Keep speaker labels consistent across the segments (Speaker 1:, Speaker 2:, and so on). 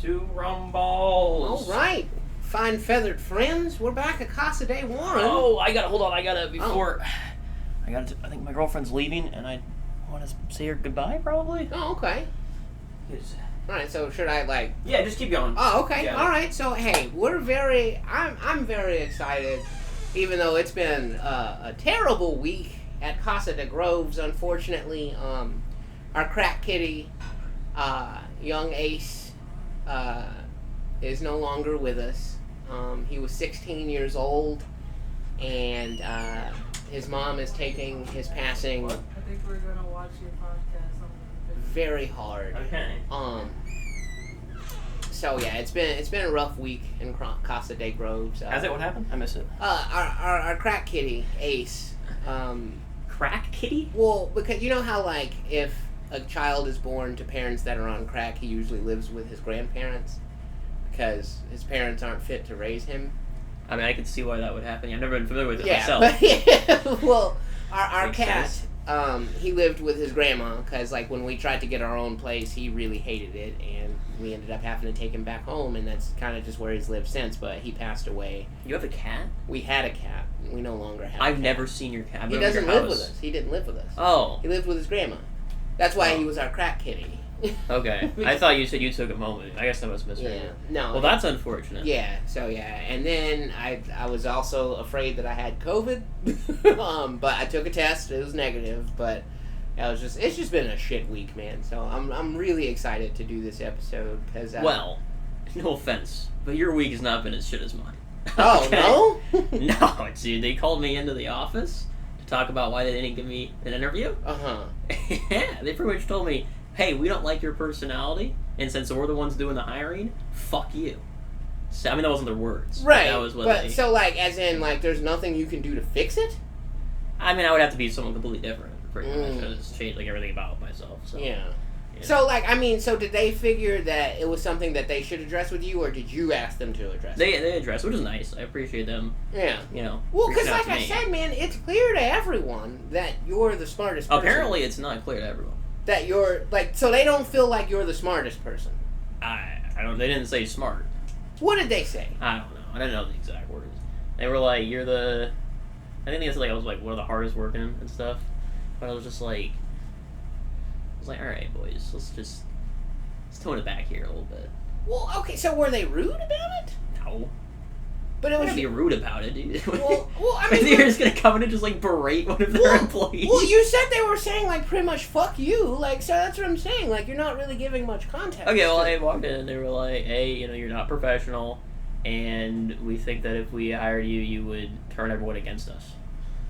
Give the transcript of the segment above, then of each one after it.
Speaker 1: to RomeBros.
Speaker 2: All right, fine feathered friends. We're back at Casa de Warren.
Speaker 1: Oh, hold on. I think my girlfriend's leaving, and I want to say her goodbye, probably.
Speaker 2: Oh, okay.
Speaker 1: Yes.
Speaker 2: All right. So should I
Speaker 1: Yeah, just keep going.
Speaker 2: Oh, okay.
Speaker 1: Yeah.
Speaker 2: All right. So hey, I'm very excited, even though it's been a terrible week at Casa de Groves. Unfortunately, our crack kitty, young Ace, is no longer with us. He was 16 years old, and his mom is taking his passing
Speaker 3: I think we're gonna watch your podcast on the
Speaker 2: very hard.
Speaker 1: Okay.
Speaker 2: So yeah, it's been a rough week in Casa de Groves.
Speaker 1: Has it? What happened? I missed it.
Speaker 2: Our crack kitty Ace.
Speaker 1: Crack kitty?
Speaker 2: Well, because you know how like if a child is born to parents that are on crack, he usually lives with his grandparents because his parents aren't fit to raise him.
Speaker 1: I mean, I can see why that would happen. I've never been familiar with it myself.
Speaker 2: But well, our
Speaker 1: Makes
Speaker 2: cat,
Speaker 1: sense.
Speaker 2: he lived with his grandma because like when we tried to get our own place, he really hated it, and we ended up having to take him back home, and that's kind of just where he's lived since. But he passed away.
Speaker 1: You have a cat?
Speaker 2: We had a cat. We no longer have.
Speaker 1: I've
Speaker 2: a cat.
Speaker 1: never seen your cat. I've
Speaker 2: He
Speaker 1: been over
Speaker 2: doesn't
Speaker 1: your
Speaker 2: live
Speaker 1: house.
Speaker 2: with us. He didn't live with us.
Speaker 1: Oh.
Speaker 2: He lived with his grandma. That's why
Speaker 1: Oh.
Speaker 2: he was our crack kitty.
Speaker 1: Okay. I thought you said you took him home. I guess I was misreading
Speaker 2: Yeah.
Speaker 1: it.
Speaker 2: No.
Speaker 1: Well, that's unfortunate.
Speaker 2: Yeah. So yeah, and then I was also afraid that I had COVID, but I took a test. It was negative, but it's just been a shit week, man. So I'm really excited to do this episode because
Speaker 1: Well, no offense, but your week has not been as shit as mine.
Speaker 2: Oh
Speaker 1: Okay?
Speaker 2: no.
Speaker 1: No, dude. They called me into the office to talk about why they didn't give me an interview.
Speaker 2: Uh-huh.
Speaker 1: Yeah, they pretty much told me, hey, we don't like your personality, and since we're the ones doing the hiring, fuck you. So, I mean, that wasn't their words. but
Speaker 2: Right.
Speaker 1: That was what
Speaker 2: but
Speaker 1: they...
Speaker 2: so like as in like there's nothing you can do to fix it?
Speaker 1: I mean, I would have to be someone completely different, pretty much.
Speaker 2: Mm.
Speaker 1: I just change, like, everything about myself, so...
Speaker 2: Yeah.
Speaker 1: Yeah.
Speaker 2: So like I mean, so did they figure that it was something that they should address with you, or did you ask them to address it?
Speaker 1: They addressed, which is nice. I appreciate them,
Speaker 2: Yeah.
Speaker 1: you know,
Speaker 2: Well, because
Speaker 1: reaching out
Speaker 2: like
Speaker 1: to
Speaker 2: I
Speaker 1: me.
Speaker 2: said, man, it's clear to everyone that you're the smartest person.
Speaker 1: Apparently, it's not clear to everyone.
Speaker 2: That you're, like, so they don't feel like you're the smartest person.
Speaker 1: I don't... They didn't say smart.
Speaker 2: What did they say?
Speaker 1: I don't know. I don't know the exact words. They were like, you're the... I think they said, like, I was, like, one of the hardest working and stuff. But I was just like... I was like, alright, boys, let's tone it back here a little bit.
Speaker 2: Well, okay, so were they rude about it?
Speaker 1: No.
Speaker 2: But it
Speaker 1: I'm
Speaker 2: was...
Speaker 1: gonna be rude about it, dude.
Speaker 2: Well, I
Speaker 1: I
Speaker 2: mean...
Speaker 1: think you're just gonna come in and just, like, berate one of their employees.
Speaker 2: Well, you said they were saying, like, pretty much, fuck you. Like, so that's what I'm saying. Like, you're not really giving much context.
Speaker 1: Okay, well, I walked in and they were like, hey, you know, you're not professional, and we think that if we hired you, you would turn everyone against us.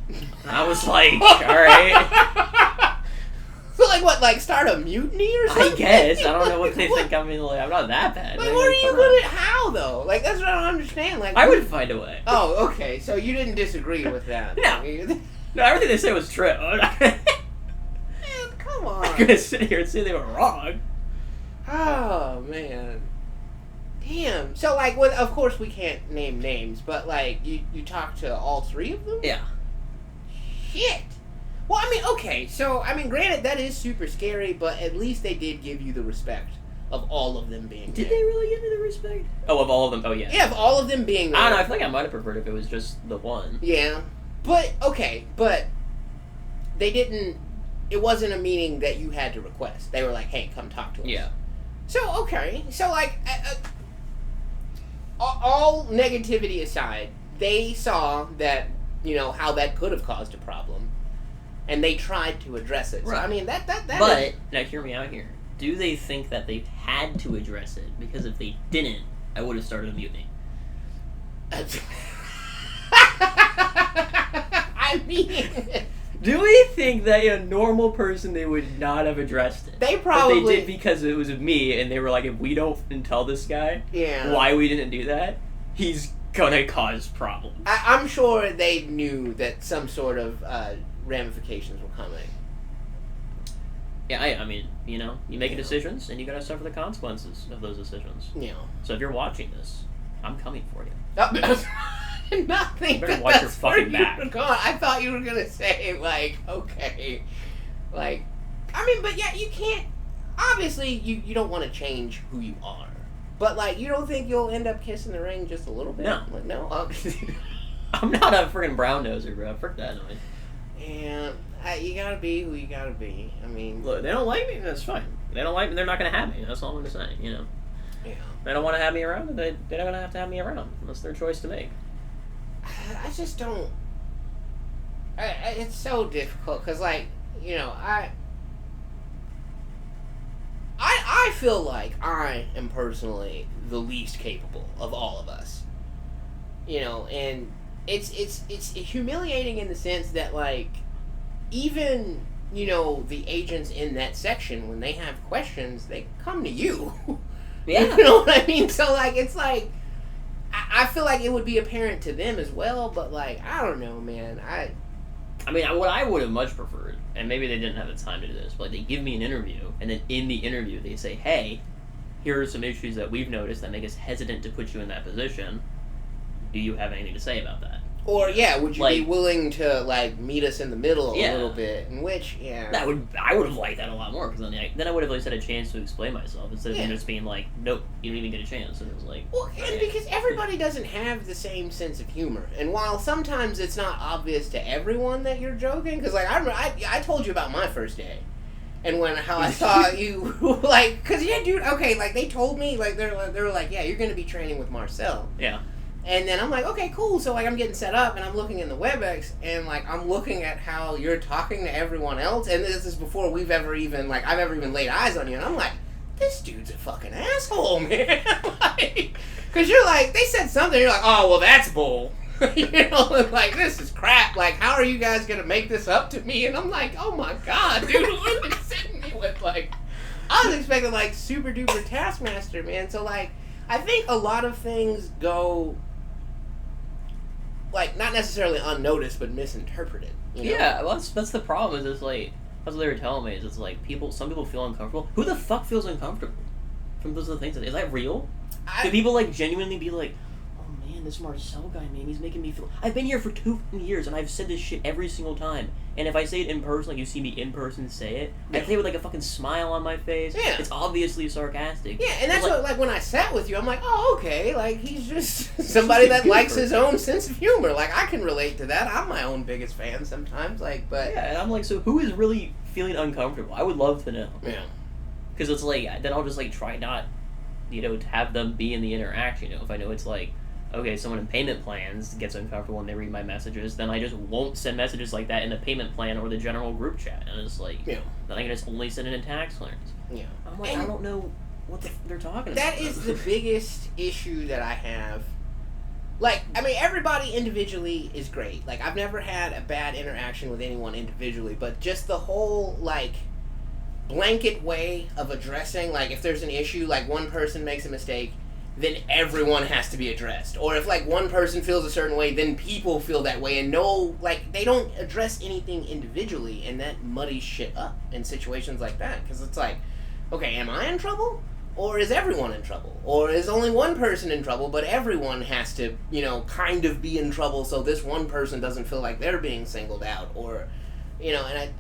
Speaker 1: And I was like, alright.
Speaker 2: So, like, what, like, start a mutiny or something?
Speaker 1: I guess. I don't know what they think. I mean, like, I'm not that bad.
Speaker 2: Like,
Speaker 1: I mean,
Speaker 2: what are you
Speaker 1: come on.
Speaker 2: gonna... How, though? Like, that's what I don't understand. Like,
Speaker 1: I would find a way.
Speaker 2: Oh, okay. So you didn't disagree with that?
Speaker 1: No.
Speaker 2: Man,
Speaker 1: No, everything they said was true. I'm not
Speaker 2: come on.
Speaker 1: gonna sit here and say they were wrong.
Speaker 2: Oh, man. Damn. So, like, well, of course we can't name names, but, like, you talked to all three of them?
Speaker 1: Yeah.
Speaker 2: Shit. Well, I mean, okay. So, I mean, granted, that is super scary, but at least they did give you the respect of all of them being
Speaker 1: Did
Speaker 2: there.
Speaker 1: they really give me the respect? Oh, of all of them? Oh, yeah.
Speaker 2: Yeah, of all of them being there.
Speaker 1: I don't know. I feel like I might have preferred if it was just the one.
Speaker 2: Yeah. But, okay, but they didn't... It wasn't a meeting that you had to request. They were like, hey, come talk to us.
Speaker 1: Yeah.
Speaker 2: So, okay. So, like, all negativity aside, they saw that, you know, how that could have caused a problem. And they tried to address it. So,
Speaker 1: Right.
Speaker 2: I mean, that
Speaker 1: But,
Speaker 2: is-
Speaker 1: now hear me out here. Do they think that they had to address it? Because if they didn't, I would have started a mutiny.
Speaker 2: I mean...
Speaker 1: Do we think that a normal person, they would not have addressed it?
Speaker 2: They probably...
Speaker 1: But they did because it was me, and they were like, if we don't tell this guy
Speaker 2: Yeah.
Speaker 1: why we didn't do that, he's gonna cause problems.
Speaker 2: I'm sure they knew that some sort of ramifications were coming.
Speaker 1: Yeah, I mean, you know, you make decisions, and you gotta suffer the consequences of those decisions.
Speaker 2: You know.
Speaker 1: So if you're watching this, I'm coming for you.
Speaker 2: Nothing.
Speaker 1: You better watch your fucking back.
Speaker 2: I thought you were gonna say, like, okay, like, I mean, but yeah, you can't. Obviously, you don't want to change who you are. But, like, you don't think you'll end up kissing the ring just a little bit?
Speaker 1: No.
Speaker 2: Like, no? Oh.
Speaker 1: I'm not a freaking brown noser, bro. Frick that noise.
Speaker 2: And you gotta be who you gotta be. I mean...
Speaker 1: Look, they don't like me, that's fine. They don't like me, they're not gonna have me. That's all I'm gonna say, you know?
Speaker 2: Yeah.
Speaker 1: They don't want to have me around, they're not gonna have to have me around. That's their choice to make.
Speaker 2: I just don't... it's so difficult, because, like, you know, I feel like I am personally the least capable of all of us. You know, and it's humiliating in the sense that, like, even, you know, the agents in that section, when they have questions, they come to you.
Speaker 1: Yeah.
Speaker 2: You know what I mean? So, like, it's like, I feel like it would be apparent to them as well, but, like, I don't know, man.
Speaker 1: I mean, what I would have much preferred, and maybe they didn't have the time to do this, but like, they give me an interview, and then in the interview they say, hey, here are some issues that we've noticed that make us hesitant to put you in that position. Do you have anything to say about that?
Speaker 2: Or, yeah, would you
Speaker 1: like,
Speaker 2: be willing to, like, meet us in the middle a
Speaker 1: yeah.
Speaker 2: little bit? In which, yeah.
Speaker 1: I would have liked that a lot more, because then I would have at least had a chance to explain myself, instead of
Speaker 2: Yeah.
Speaker 1: just being like, nope, you didn't even get a chance. And it was like...
Speaker 2: Well, and because everybody doesn't have the same sense of humor. And while sometimes it's not obvious to everyone that you're joking, because, like, I told you about my first day. And how I saw you, like, because, yeah, dude, okay, like, they told me, like, they were like, yeah, you're going to be training with Marcel.
Speaker 1: Yeah.
Speaker 2: And then I'm like, okay, cool. So, like, I'm getting set up, and I'm looking in the WebEx, and, like, I'm looking at how you're talking to everyone else, and this is before we've ever even, like, I've ever even laid eyes on you, and I'm like, this dude's a fucking asshole, man. Like, because you're like, they said something, you're like, oh, well, that's bull. You know, and like, this is crap. Like, how are you guys going to make this up to me? And I'm like, oh, my God, dude, what are you sitting me with, like, I was expecting, like, super duper Taskmaster, man. So, like, I think a lot of things go... like, not necessarily unnoticed, but misinterpreted. You know?
Speaker 1: Yeah, well, that's the problem. Is it's like, that's what they were telling me. Is it's like some people feel uncomfortable. Who the fuck feels uncomfortable from those other things? Is that real? Do people like genuinely be like, oh man, this Marcel guy, man, he's making me feel. I've been here for 2 years and I've said this shit every single time. And if I say it in person, like you see me in person say it, I say it with like a fucking smile on my face.
Speaker 2: Yeah.
Speaker 1: It's obviously sarcastic.
Speaker 2: Yeah, and that's what, like, when I sat with you, I'm like, oh, okay, like, he's just somebody that likes his own sense of humor. Like, I can relate to that. I'm my own biggest fan sometimes, like, but...
Speaker 1: Yeah, and I'm like, so who is really feeling uncomfortable? I would love to know.
Speaker 2: Yeah.
Speaker 1: Because it's like, then I'll just, like, try not, you know, to have them be in the interaction, you know, if I know it's like, okay, someone in payment plans gets uncomfortable when they read my messages, then I just won't send messages like that in the payment plan or the general group chat. And it's like,
Speaker 2: yeah.
Speaker 1: then I can just only send it in tax clearance.
Speaker 2: Yeah.
Speaker 1: I'm like,
Speaker 2: and
Speaker 1: I don't know what they're talking about.
Speaker 2: That is the biggest issue that I have. Like, I mean, everybody individually is great. Like, I've never had a bad interaction with anyone individually, but just the whole, like, blanket way of addressing, like, if there's an issue, like, one person makes a mistake, then everyone has to be addressed. Or if, like, one person feels a certain way, then people feel that way. And no, like, they don't address anything individually, and that muddies shit up in situations like that. Because it's like, okay, am I in trouble? Or is everyone in trouble? Or is only one person in trouble, but everyone has to, you know, kind of be in trouble so this one person doesn't feel like they're being singled out? Or, you know, and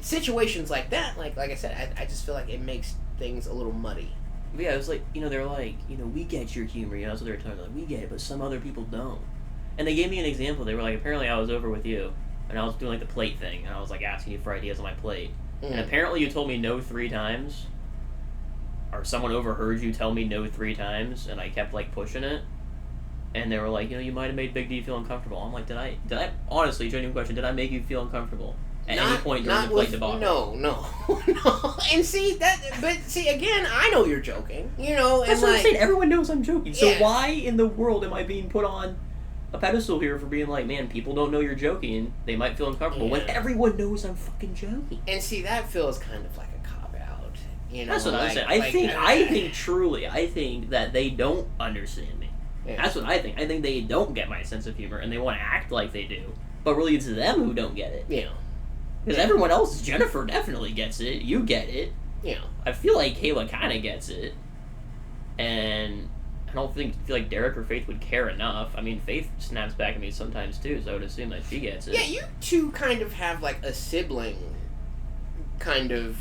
Speaker 2: situations like that, like I said, I just feel like it makes things a little muddy.
Speaker 1: But yeah, it was like, you know, they're like, you know, we get your humor, you know, that's what they were talking about, like, we get it, but some other people don't. And they gave me an example. They were like, apparently I was over with you, and I was doing, like, the plate thing, and I was, like, asking you for ideas on my plate.
Speaker 2: Mm.
Speaker 1: And apparently you told me no 3 times, or someone overheard you tell me no 3 times, and I kept, like, pushing it. And they were like, you know, you might have made Big D feel uncomfortable. I'm like, did I, honestly, genuine question, did I make you feel uncomfortable? At any point during the plate debacle?
Speaker 2: No. And see, again, I know you're joking, you know, and
Speaker 1: that's what
Speaker 2: like...
Speaker 1: I'm saying, everyone knows I'm joking. So
Speaker 2: Yeah.
Speaker 1: why in the world am I being put on a pedestal here for being like, man, people don't know you're joking, they might feel uncomfortable, when
Speaker 2: Yeah.
Speaker 1: everyone knows I'm fucking joking?
Speaker 2: And see, that feels kind of like a cop-out, you know?
Speaker 1: That's what I'm saying. I think that they don't understand me.
Speaker 2: Yeah.
Speaker 1: That's what I think. I think they don't get my sense of humor, and they want to act like they do. But really, it's them who don't get it.
Speaker 2: Yeah.
Speaker 1: Because everyone else, Jennifer definitely gets it, you get it.
Speaker 2: Yeah.
Speaker 1: I feel like Kayla kind of gets it. And I don't feel like Derek or Faith would care enough. I mean, Faith snaps back at me sometimes too, so I would assume that she gets it.
Speaker 2: Yeah, you two kind of have, like, a sibling kind of,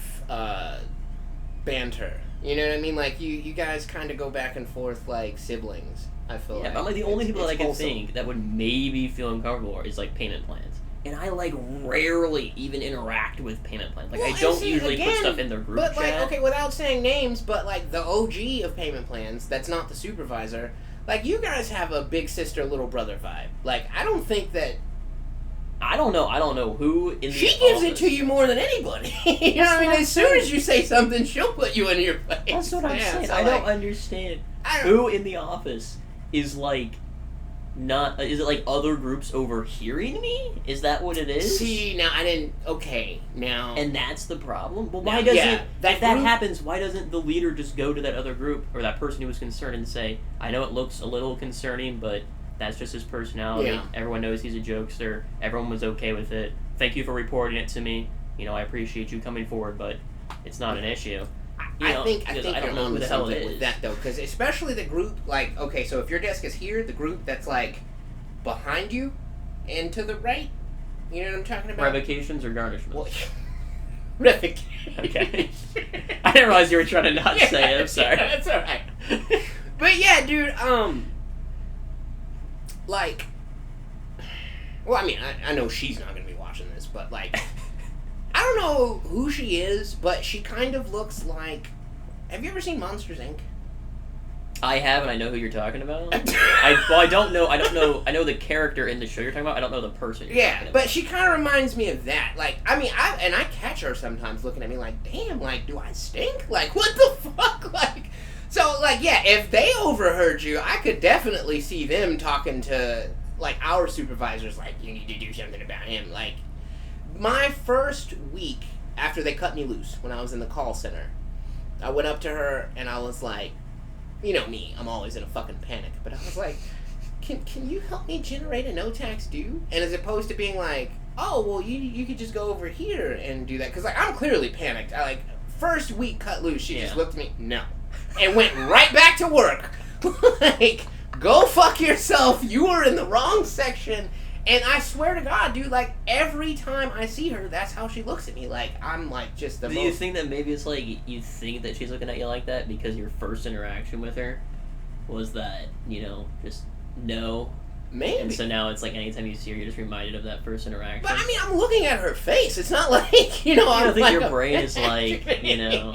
Speaker 2: banter You know what I mean? Like, you guys kind of go back and forth like siblings, I feel like.
Speaker 1: But I'm like, the only people that I can
Speaker 2: wholesome.
Speaker 1: think that would maybe feel uncomfortable is, like, payment plans. And I, like, rarely even interact with payment plans. Like,
Speaker 2: Well,
Speaker 1: I don't
Speaker 2: see,
Speaker 1: usually
Speaker 2: again,
Speaker 1: put stuff in the group
Speaker 2: But,
Speaker 1: chat.
Speaker 2: like, okay, without saying names, but, like, the OG of payment plans, that's not the supervisor, like, you guys have a big sister, little brother vibe. Like, I don't think that...
Speaker 1: I don't know who in the
Speaker 2: She gives it
Speaker 1: office-
Speaker 2: to you more than anybody. You know what I mean? As soon as you say something, she'll put you in your place.
Speaker 1: That's what I'm saying.
Speaker 2: so,
Speaker 1: I
Speaker 2: like,
Speaker 1: don't understand
Speaker 2: I don't-
Speaker 1: who in the office is, like, not... Is it, like, other groups overhearing me? Is that what it is?
Speaker 2: See, now, I didn't... Okay, now...
Speaker 1: And that's the problem? Well,
Speaker 2: Now,
Speaker 1: why doesn't...
Speaker 2: yeah, that
Speaker 1: if that
Speaker 2: group-
Speaker 1: happens, why doesn't the leader just go to that other group, or that person who was concerned, and say, I know it looks a little concerning, but that's just his personality.
Speaker 2: Yeah.
Speaker 1: Everyone knows he's a jokester. Everyone was okay with it. Thank you for reporting it to me. You know, I appreciate you coming forward, but it's not an issue. You know,
Speaker 2: I think
Speaker 1: because
Speaker 2: you're
Speaker 1: I don't know who
Speaker 2: onto
Speaker 1: the hell it
Speaker 2: something with
Speaker 1: is.
Speaker 2: that though, because especially the group, like, okay, so if your desk is here, the group that's like behind you and to the right, you know what I'm talking about?
Speaker 1: Revocations or garnishments?
Speaker 2: Well, revocation.
Speaker 1: Okay. I didn't realize you were trying to not say it. I'm sorry.
Speaker 2: That's all right. But yeah, dude, like, well, I mean, I know she's not gonna be watching this, but like, I don't know who she is, but she kind of looks like. Have you ever seen Monsters Inc.?
Speaker 1: I have, and I know who you're talking about. I don't know. I know the character in the show you're talking about. I don't know the person. You're
Speaker 2: Yeah,
Speaker 1: talking about.
Speaker 2: but she kind of reminds me of that. Like, I mean, I catch her sometimes looking at me like, damn, like, do I stink? Like, what the fuck? Like, so, like, yeah, if they overheard you, I could definitely see them talking to, like, our supervisors, like, you need to do something about him. Like, my first week after they cut me loose, when I was in the call center, I went up to her and I was like, you know me, I'm always in a fucking panic, but I was like, can you help me generate a no tax due? And as opposed to being like, oh, well, you could just go over here and do that. Because, like, I'm clearly panicked. I, like, first week cut loose, she just looked at me, no. And went right back to work. Like, go fuck yourself. You were in the wrong section. And I swear to God, dude, like, every time I see her, that's how she looks at me. Like, I'm, like, just the
Speaker 1: Do you think that maybe it's like you think that she's looking at you like that because your first interaction with her was that, you know, just no?
Speaker 2: Maybe.
Speaker 1: And so now it's like anytime you see her, you're just reminded of that first interaction.
Speaker 2: But, I mean, I'm looking at her face. It's not like, you know,
Speaker 1: I
Speaker 2: I'm
Speaker 1: don't think
Speaker 2: like
Speaker 1: your brain is like, you know,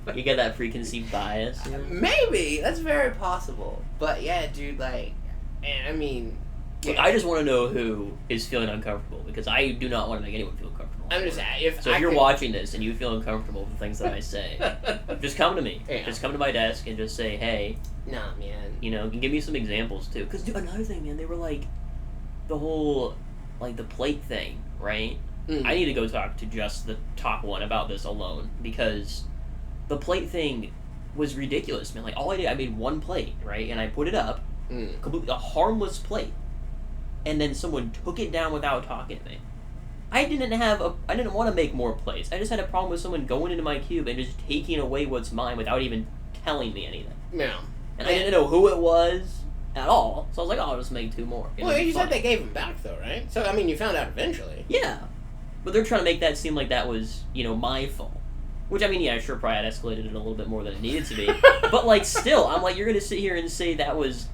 Speaker 2: But
Speaker 1: you get that preconceived bias. You know?
Speaker 2: maybe that's very possible. But yeah, dude, like, I mean,
Speaker 1: Look, I just want to know who is feeling uncomfortable because I do not want to make anyone feel comfortable.
Speaker 2: I'm just if
Speaker 1: So
Speaker 2: I
Speaker 1: if you're
Speaker 2: could-
Speaker 1: watching this and you feel uncomfortable with the things that I say, just come to me.
Speaker 2: Yeah.
Speaker 1: Just come to my desk and just say, hey,
Speaker 2: Nah, man.
Speaker 1: you know, and give me some examples too. Because another thing, man, they were like the whole like the plate thing, right?
Speaker 2: Mm.
Speaker 1: I need to go talk to just the top one about this alone because the plate thing was ridiculous, man. Like all I did, I made one plate, right, and I put it up, completely a harmless plate, and then someone took it down without talking to me. I didn't want to make more plates. I just had a problem with someone going into my cube and just taking away what's mine without even telling me anything.
Speaker 2: No.
Speaker 1: And I didn't know who it was at all, so I was like, oh, I'll just make two more. It'll
Speaker 2: Well,
Speaker 1: be
Speaker 2: you said
Speaker 1: fun.
Speaker 2: they gave him back though, right? So I mean, you found out eventually.
Speaker 1: Yeah. But they're trying to make that seem like that was, you know, my fault. Which, I mean, yeah, sure, probably had escalated it a little bit more than it needed to be. But, like, still, I'm like, you're going to sit here and say that was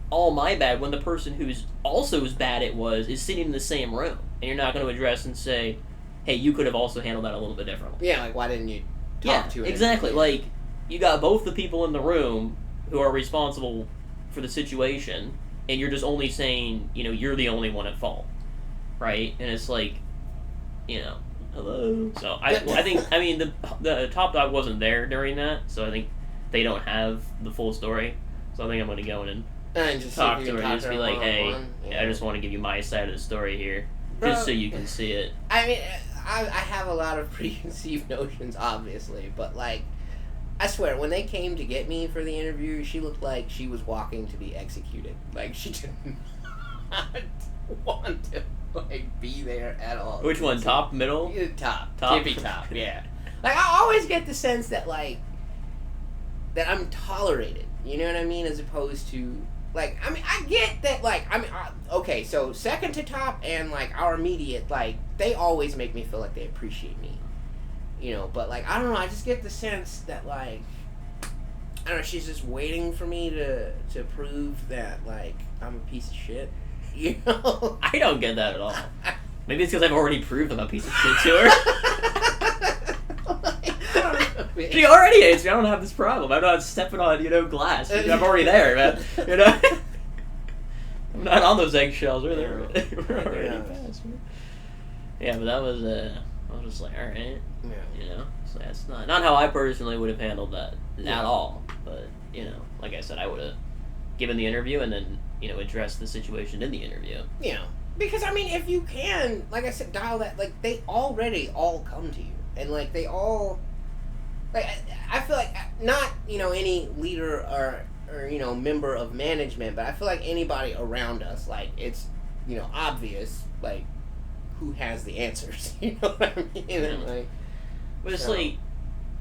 Speaker 1: all my bad when the person who's also as bad it was is sitting in the same room. And you're not going to address and say, hey, you could have also handled that a little bit differently.
Speaker 2: Yeah, like why didn't you talk to him?
Speaker 1: Exactly. Like, you got both the people in the room who are responsible for the situation, and you're just only saying, you know, you're the only one at fault. Right? And it's like, you know, hello. So I think, I mean, the top dog wasn't there during that, so I think they don't have the full story. So I think I'm going to go in and
Speaker 2: just
Speaker 1: talk
Speaker 2: see if
Speaker 1: to
Speaker 2: you
Speaker 1: her
Speaker 2: can
Speaker 1: and just be like,
Speaker 2: one-on-one.
Speaker 1: hey,
Speaker 2: Yeah.
Speaker 1: I just want to give you my side of the story here,
Speaker 2: Bro.
Speaker 1: just so you can see it.
Speaker 2: I mean, I have a lot of preconceived notions, obviously, but like, I swear, when they came to get me for the interview, she looked like she was walking to be executed. Like, she did not want to, like, be there at all.
Speaker 1: Which one, top, middle?
Speaker 2: Yeah, top.
Speaker 1: Top?
Speaker 2: Tippy top, yeah. Like, I always get the sense that, like, that I'm tolerated, you know what I mean? As opposed to, like, I mean, I get that, like, I mean, okay, so second to top and, like, our immediate, like, they always make me feel like they appreciate me. But like, I don't know, I just get the sense that like, I don't know, she's just waiting for me to prove that like I'm a piece of shit.
Speaker 1: I don't get that at all. Maybe it's because I've already proved I'm a piece of shit to her. She already hates me. I don't have this problem. I'm not stepping on, glass. I'm already there, man. I'm not on those eggshells. We're there. We're already past. Yeah, but that was, I was just like, all right.
Speaker 2: Yeah.
Speaker 1: So that's not how I personally would have handled that at all. But, like I said, I would have given the interview and then, addressed the situation in the interview.
Speaker 2: Yeah. Because, I mean, if you can, like I said, dial that, like, they already all come to you. And, like, they all, like, I feel like, not, any leader or member of management, but I feel like anybody around us, like, it's, obvious, like, who has the answers. You know what I mean? And, like,
Speaker 1: but it's like,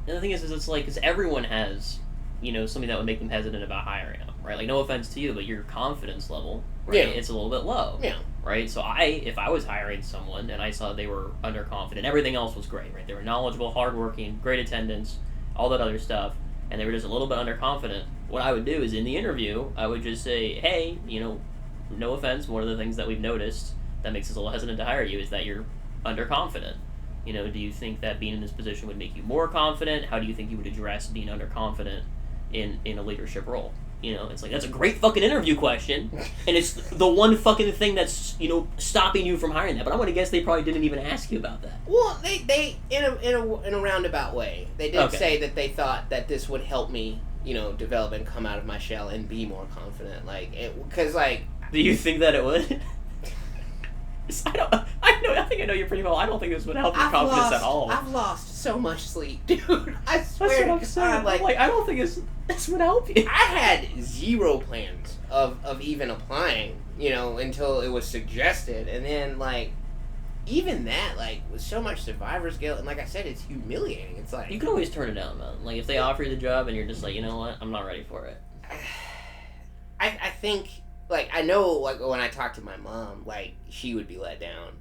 Speaker 1: and the thing is it's like, because everyone has, something that would make them hesitant about hiring them, right? Like, no offense to you, but your confidence level, right, it's a little bit low.
Speaker 2: Yeah.
Speaker 1: Right? So if I was hiring someone and I saw they were underconfident, everything else was great, right? They were knowledgeable, hardworking, great attendance, all that other stuff, and they were just a little bit underconfident, what I would do is in the interview, I would just say, hey, no offense, one of the things that we've noticed that makes us a little hesitant to hire you is that you're underconfident. Do you think that being in this position would make you more confident? How do you think you would address being underconfident in a leadership role? It's like, that's a great fucking interview question, and it's the one fucking thing that's, stopping you from hiring that. But I'm gonna guess they probably didn't even ask you about that.
Speaker 2: Well, they in a roundabout way, they did say that they thought that this would help me, develop and come out of my shell and be more confident. Like, because like.
Speaker 1: Do you think that it would? I think I know you pretty well. I don't think this would help your confidence at all.
Speaker 2: I've lost so much sleep, dude. I swear.
Speaker 1: That's what I'm saying. Like, I don't think this would help you.
Speaker 2: I had zero plans of even applying, until it was suggested, and then like, even that, like, with so much survivor's guilt, and like I said, it's humiliating. It's like,
Speaker 1: you can always turn it down, man. Like, if they offer you the job and you're just like, you know what, I'm not ready for it.
Speaker 2: I think. Like, I know, like, when I talk to my mom, like, she would be let down.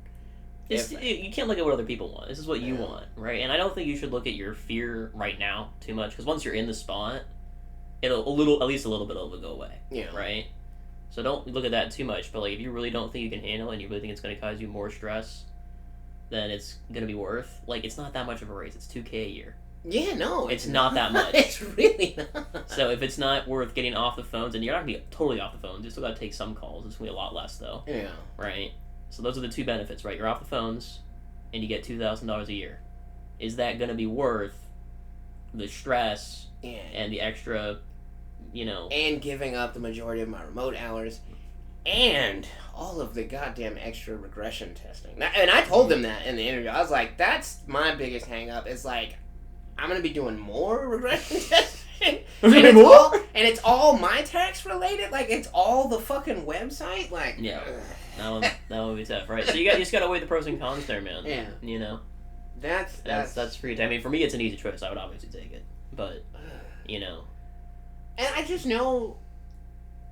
Speaker 1: You can't look at what other people want. This is what you want, right? And I don't think you should look at your fear right now too much, because once you're in the spot, it'll at least a little bit of it will go away, right? So don't look at that too much, but, like, if you really don't think you can handle it and you really think it's going to cause you more stress than it's going to be worth, like, it's not that much of a raise. It's $2,000 a year.
Speaker 2: Yeah, no.
Speaker 1: It's not that much.
Speaker 2: It's really not.
Speaker 1: So if it's not worth getting off the phones, and you're not going to be totally off the phones, you still got to take some calls. It's going to be a lot less, though.
Speaker 2: Yeah.
Speaker 1: Right? So those are the two benefits, right? You're off the phones, and you get $2,000 a year. Is that going to be worth the stress and the extra,
Speaker 2: And giving up the majority of my remote hours, and all of the goddamn extra regression testing. And I told them that in the interview. I was like, that's my biggest hang-up. Is like, I'm going to be doing more regression testing. And it's all my tax related. Like, it's all the fucking website. Like,
Speaker 1: yeah, that would be tough, right? So you just got to weigh the pros and cons there, man.
Speaker 2: Yeah.
Speaker 1: That's free. I mean, for me, it's an easy choice. I would obviously take it, but And
Speaker 2: I just know,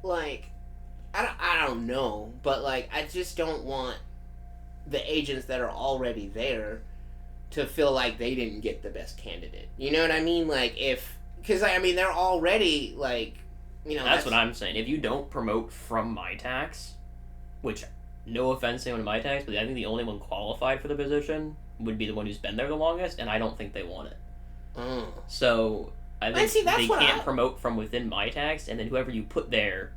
Speaker 2: like, I don't know, but like, I just don't want the agents that are already there to feel like they didn't get the best candidate. You know what I mean? Like, because I mean, they're already, like,
Speaker 1: That's what I'm saying. If you don't promote from my tax, which, no offense to anyone in my tax, but I think the only one qualified for the position would be the one who's been there the longest, and I don't think they want it. So, I think they can't promote from within my tax, and then whoever you put there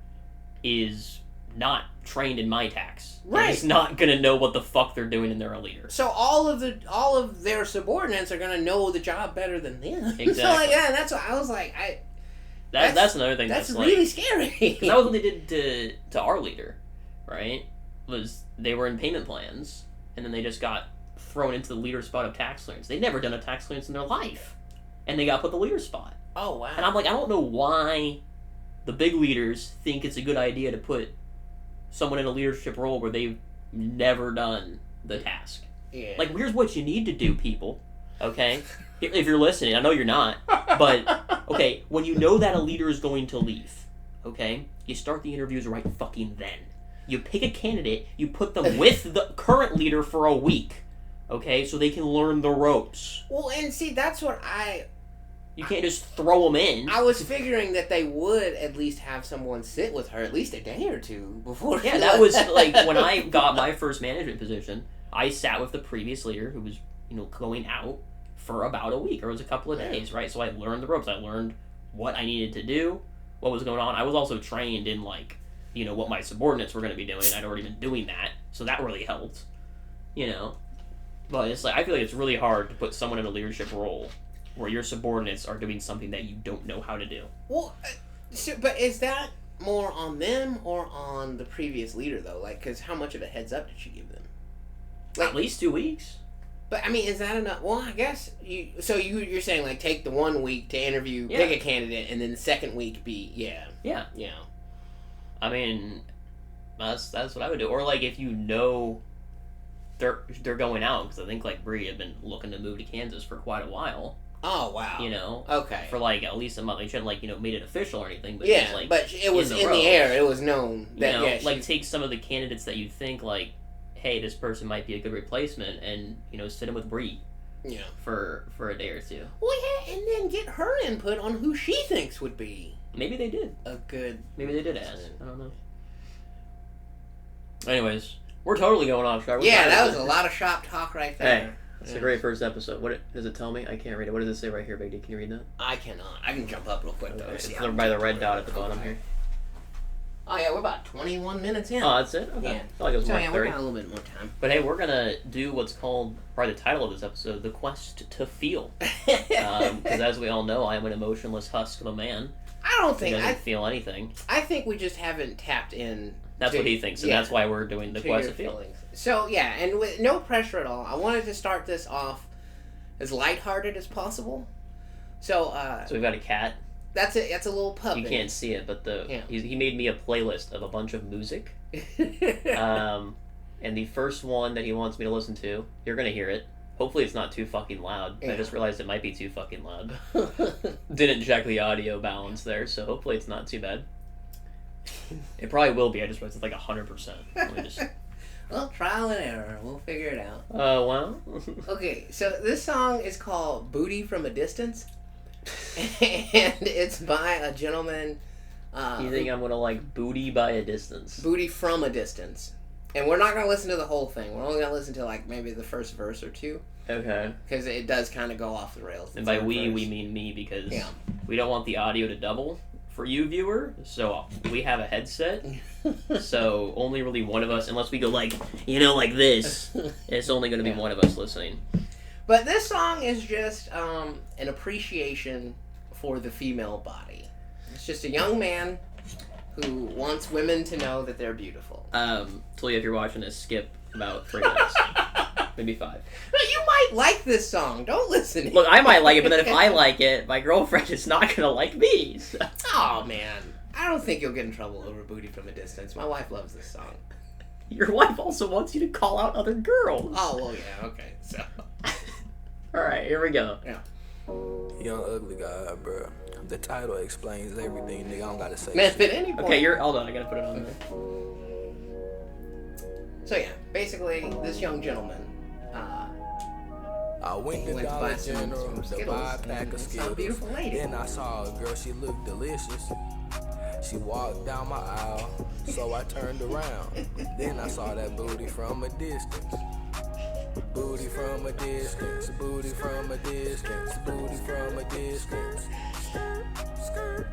Speaker 1: is not trained in my tax.
Speaker 2: Right.
Speaker 1: He's not gonna know what the fuck they're doing, and they're a leader.
Speaker 2: So all of their subordinates are gonna know the job better than them.
Speaker 1: Exactly.
Speaker 2: So like, yeah, that's what I was like.
Speaker 1: That's another thing. That's
Speaker 2: really
Speaker 1: like,
Speaker 2: scary.
Speaker 1: That was what they did to our leader, right? Was they were in payment plans, and then they just got thrown into the leader spot of tax clearance. They'd never done a tax clearance in their life, and they got put the leader spot.
Speaker 2: Oh wow!
Speaker 1: And I'm like, I don't know why the big leaders think it's a good idea to put someone in a leadership role where they've never done the task.
Speaker 2: Yeah.
Speaker 1: Like, here's what you need to do, people. Okay? If you're listening, I know you're not, but, okay, when you know that a leader is going to leave, okay, you start the interviews right fucking then. You pick a candidate, you put them with the current leader for a week, Okay, so they can learn the ropes.
Speaker 2: Well, and see, that's what
Speaker 1: You can't just throw them in.
Speaker 2: I was figuring that they would at least have someone sit with her at least a day or two before.
Speaker 1: Yeah, that was like when I got my first management position. I sat with the previous leader who was, going out for about a week, or it was a couple of days, right? So I learned the ropes. I learned what I needed to do, what was going on. I was also trained in what my subordinates were going to be doing. I'd already been doing that, so that really helped. But it's I feel like it's really hard to put someone in a leadership role where your subordinates are doing something that you don't know how to do.
Speaker 2: Well, but is that more on them or on the previous leader though? Because how much of a heads up did she give them?
Speaker 1: At least 2 weeks.
Speaker 2: But I mean, is that enough? Well, I guess you're saying take the 1 week to interview, pick a candidate, and then the second week be
Speaker 1: yeah. I mean, that's what I would do. Or if they're going out, because I think Bree had been looking to move to Kansas for quite a while.
Speaker 2: Oh wow. Okay.
Speaker 1: For at least a month. They shouldn't made it official or anything. But
Speaker 2: but it was in the air. It was known that
Speaker 1: take some of the candidates that you think hey, this person might be a good replacement, and sit them with Bree.
Speaker 2: Yeah.
Speaker 1: For a day or two.
Speaker 2: Well, yeah, and then get her input on who she thinks would be.
Speaker 1: Maybe they did.
Speaker 2: Maybe
Speaker 1: they did ask. I don't know. Anyways, we're totally going off track.
Speaker 2: Yeah, that was a lot of shop talk right there.
Speaker 1: Hey, it's a great first episode. What does it tell me? I can't read it. What does it say right here, Big D? Can you read that?
Speaker 2: I cannot. I can jump up real quick though.
Speaker 1: It's by the red dot at the bottom here.
Speaker 2: Oh yeah, we're about 21 minutes in.
Speaker 1: Oh, that's it? Okay.
Speaker 2: Yeah.
Speaker 1: I feel like it was more 30.
Speaker 2: We got a little bit more time.
Speaker 1: But hey, we're gonna do what's called, probably the title of this episode, The Quest to Feel. Because as we all know, I am an emotionless husk of a man.
Speaker 2: I don't think
Speaker 1: I feel anything.
Speaker 2: I think we just haven't tapped in.
Speaker 1: That's what he thinks, and that's why we're doing The Quest to Feel.
Speaker 2: So yeah, and with no pressure at all, I wanted to start this off as lighthearted as possible. So
Speaker 1: we've got a cat.
Speaker 2: That's a little puppy.
Speaker 1: You can't see it, but he made me a playlist of a bunch of music. And the first one that he wants me to listen to, you're gonna hear it. Hopefully it's not too fucking loud. Yeah. I just realized it might be too fucking loud. Didn't check the audio balance there, so hopefully it's not too bad. It probably will be. I just realized it's 100%. Let me just...
Speaker 2: Well, trial and error. We'll figure it out.
Speaker 1: Well.
Speaker 2: Okay, so this song is called Booty from a Distance. And it's by a gentleman.
Speaker 1: You think I'm gonna Booty by a Distance?
Speaker 2: Booty from a Distance. And we're not gonna listen to the whole thing. We're only gonna listen to maybe the first verse or two.
Speaker 1: Okay.
Speaker 2: Because it does kind of go off the rails.
Speaker 1: And by we mean me, because we don't want the audio to double for you, viewer. So we have a headset. So only really one of us, unless we go like this, it's only gonna be one of us listening.
Speaker 2: But this song is just an appreciation for the female body. It's just a young man who wants women to know that they're beautiful.
Speaker 1: So if you're watching this, skip about 3 minutes. Maybe 5.
Speaker 2: But you might like this song. Don't listen.
Speaker 1: Look, I might like it, but then if I like it, my girlfriend is not gonna like me. So.
Speaker 2: Oh man, I don't think you'll get in trouble over Booty from a Distance. My wife loves this song.
Speaker 1: Your wife also wants you to call out other girls.
Speaker 2: Oh well, yeah, okay. So.
Speaker 1: All right, here we go.
Speaker 2: Yeah.
Speaker 4: Young ugly guy, bro. The title explains everything. Nigga, I don't gotta say.
Speaker 2: Man, at any point.
Speaker 1: Okay, hold on. I gotta put it on there.
Speaker 2: So yeah, basically, this young gentleman.
Speaker 4: I went to Dollar General to buy a pack of Skittles.
Speaker 2: Beautiful lady.
Speaker 4: Then I saw a girl, she looked delicious. She walked down my aisle, so I turned around. Then I saw that booty from a distance. Booty from a distance, booty from a distance, booty from a distance.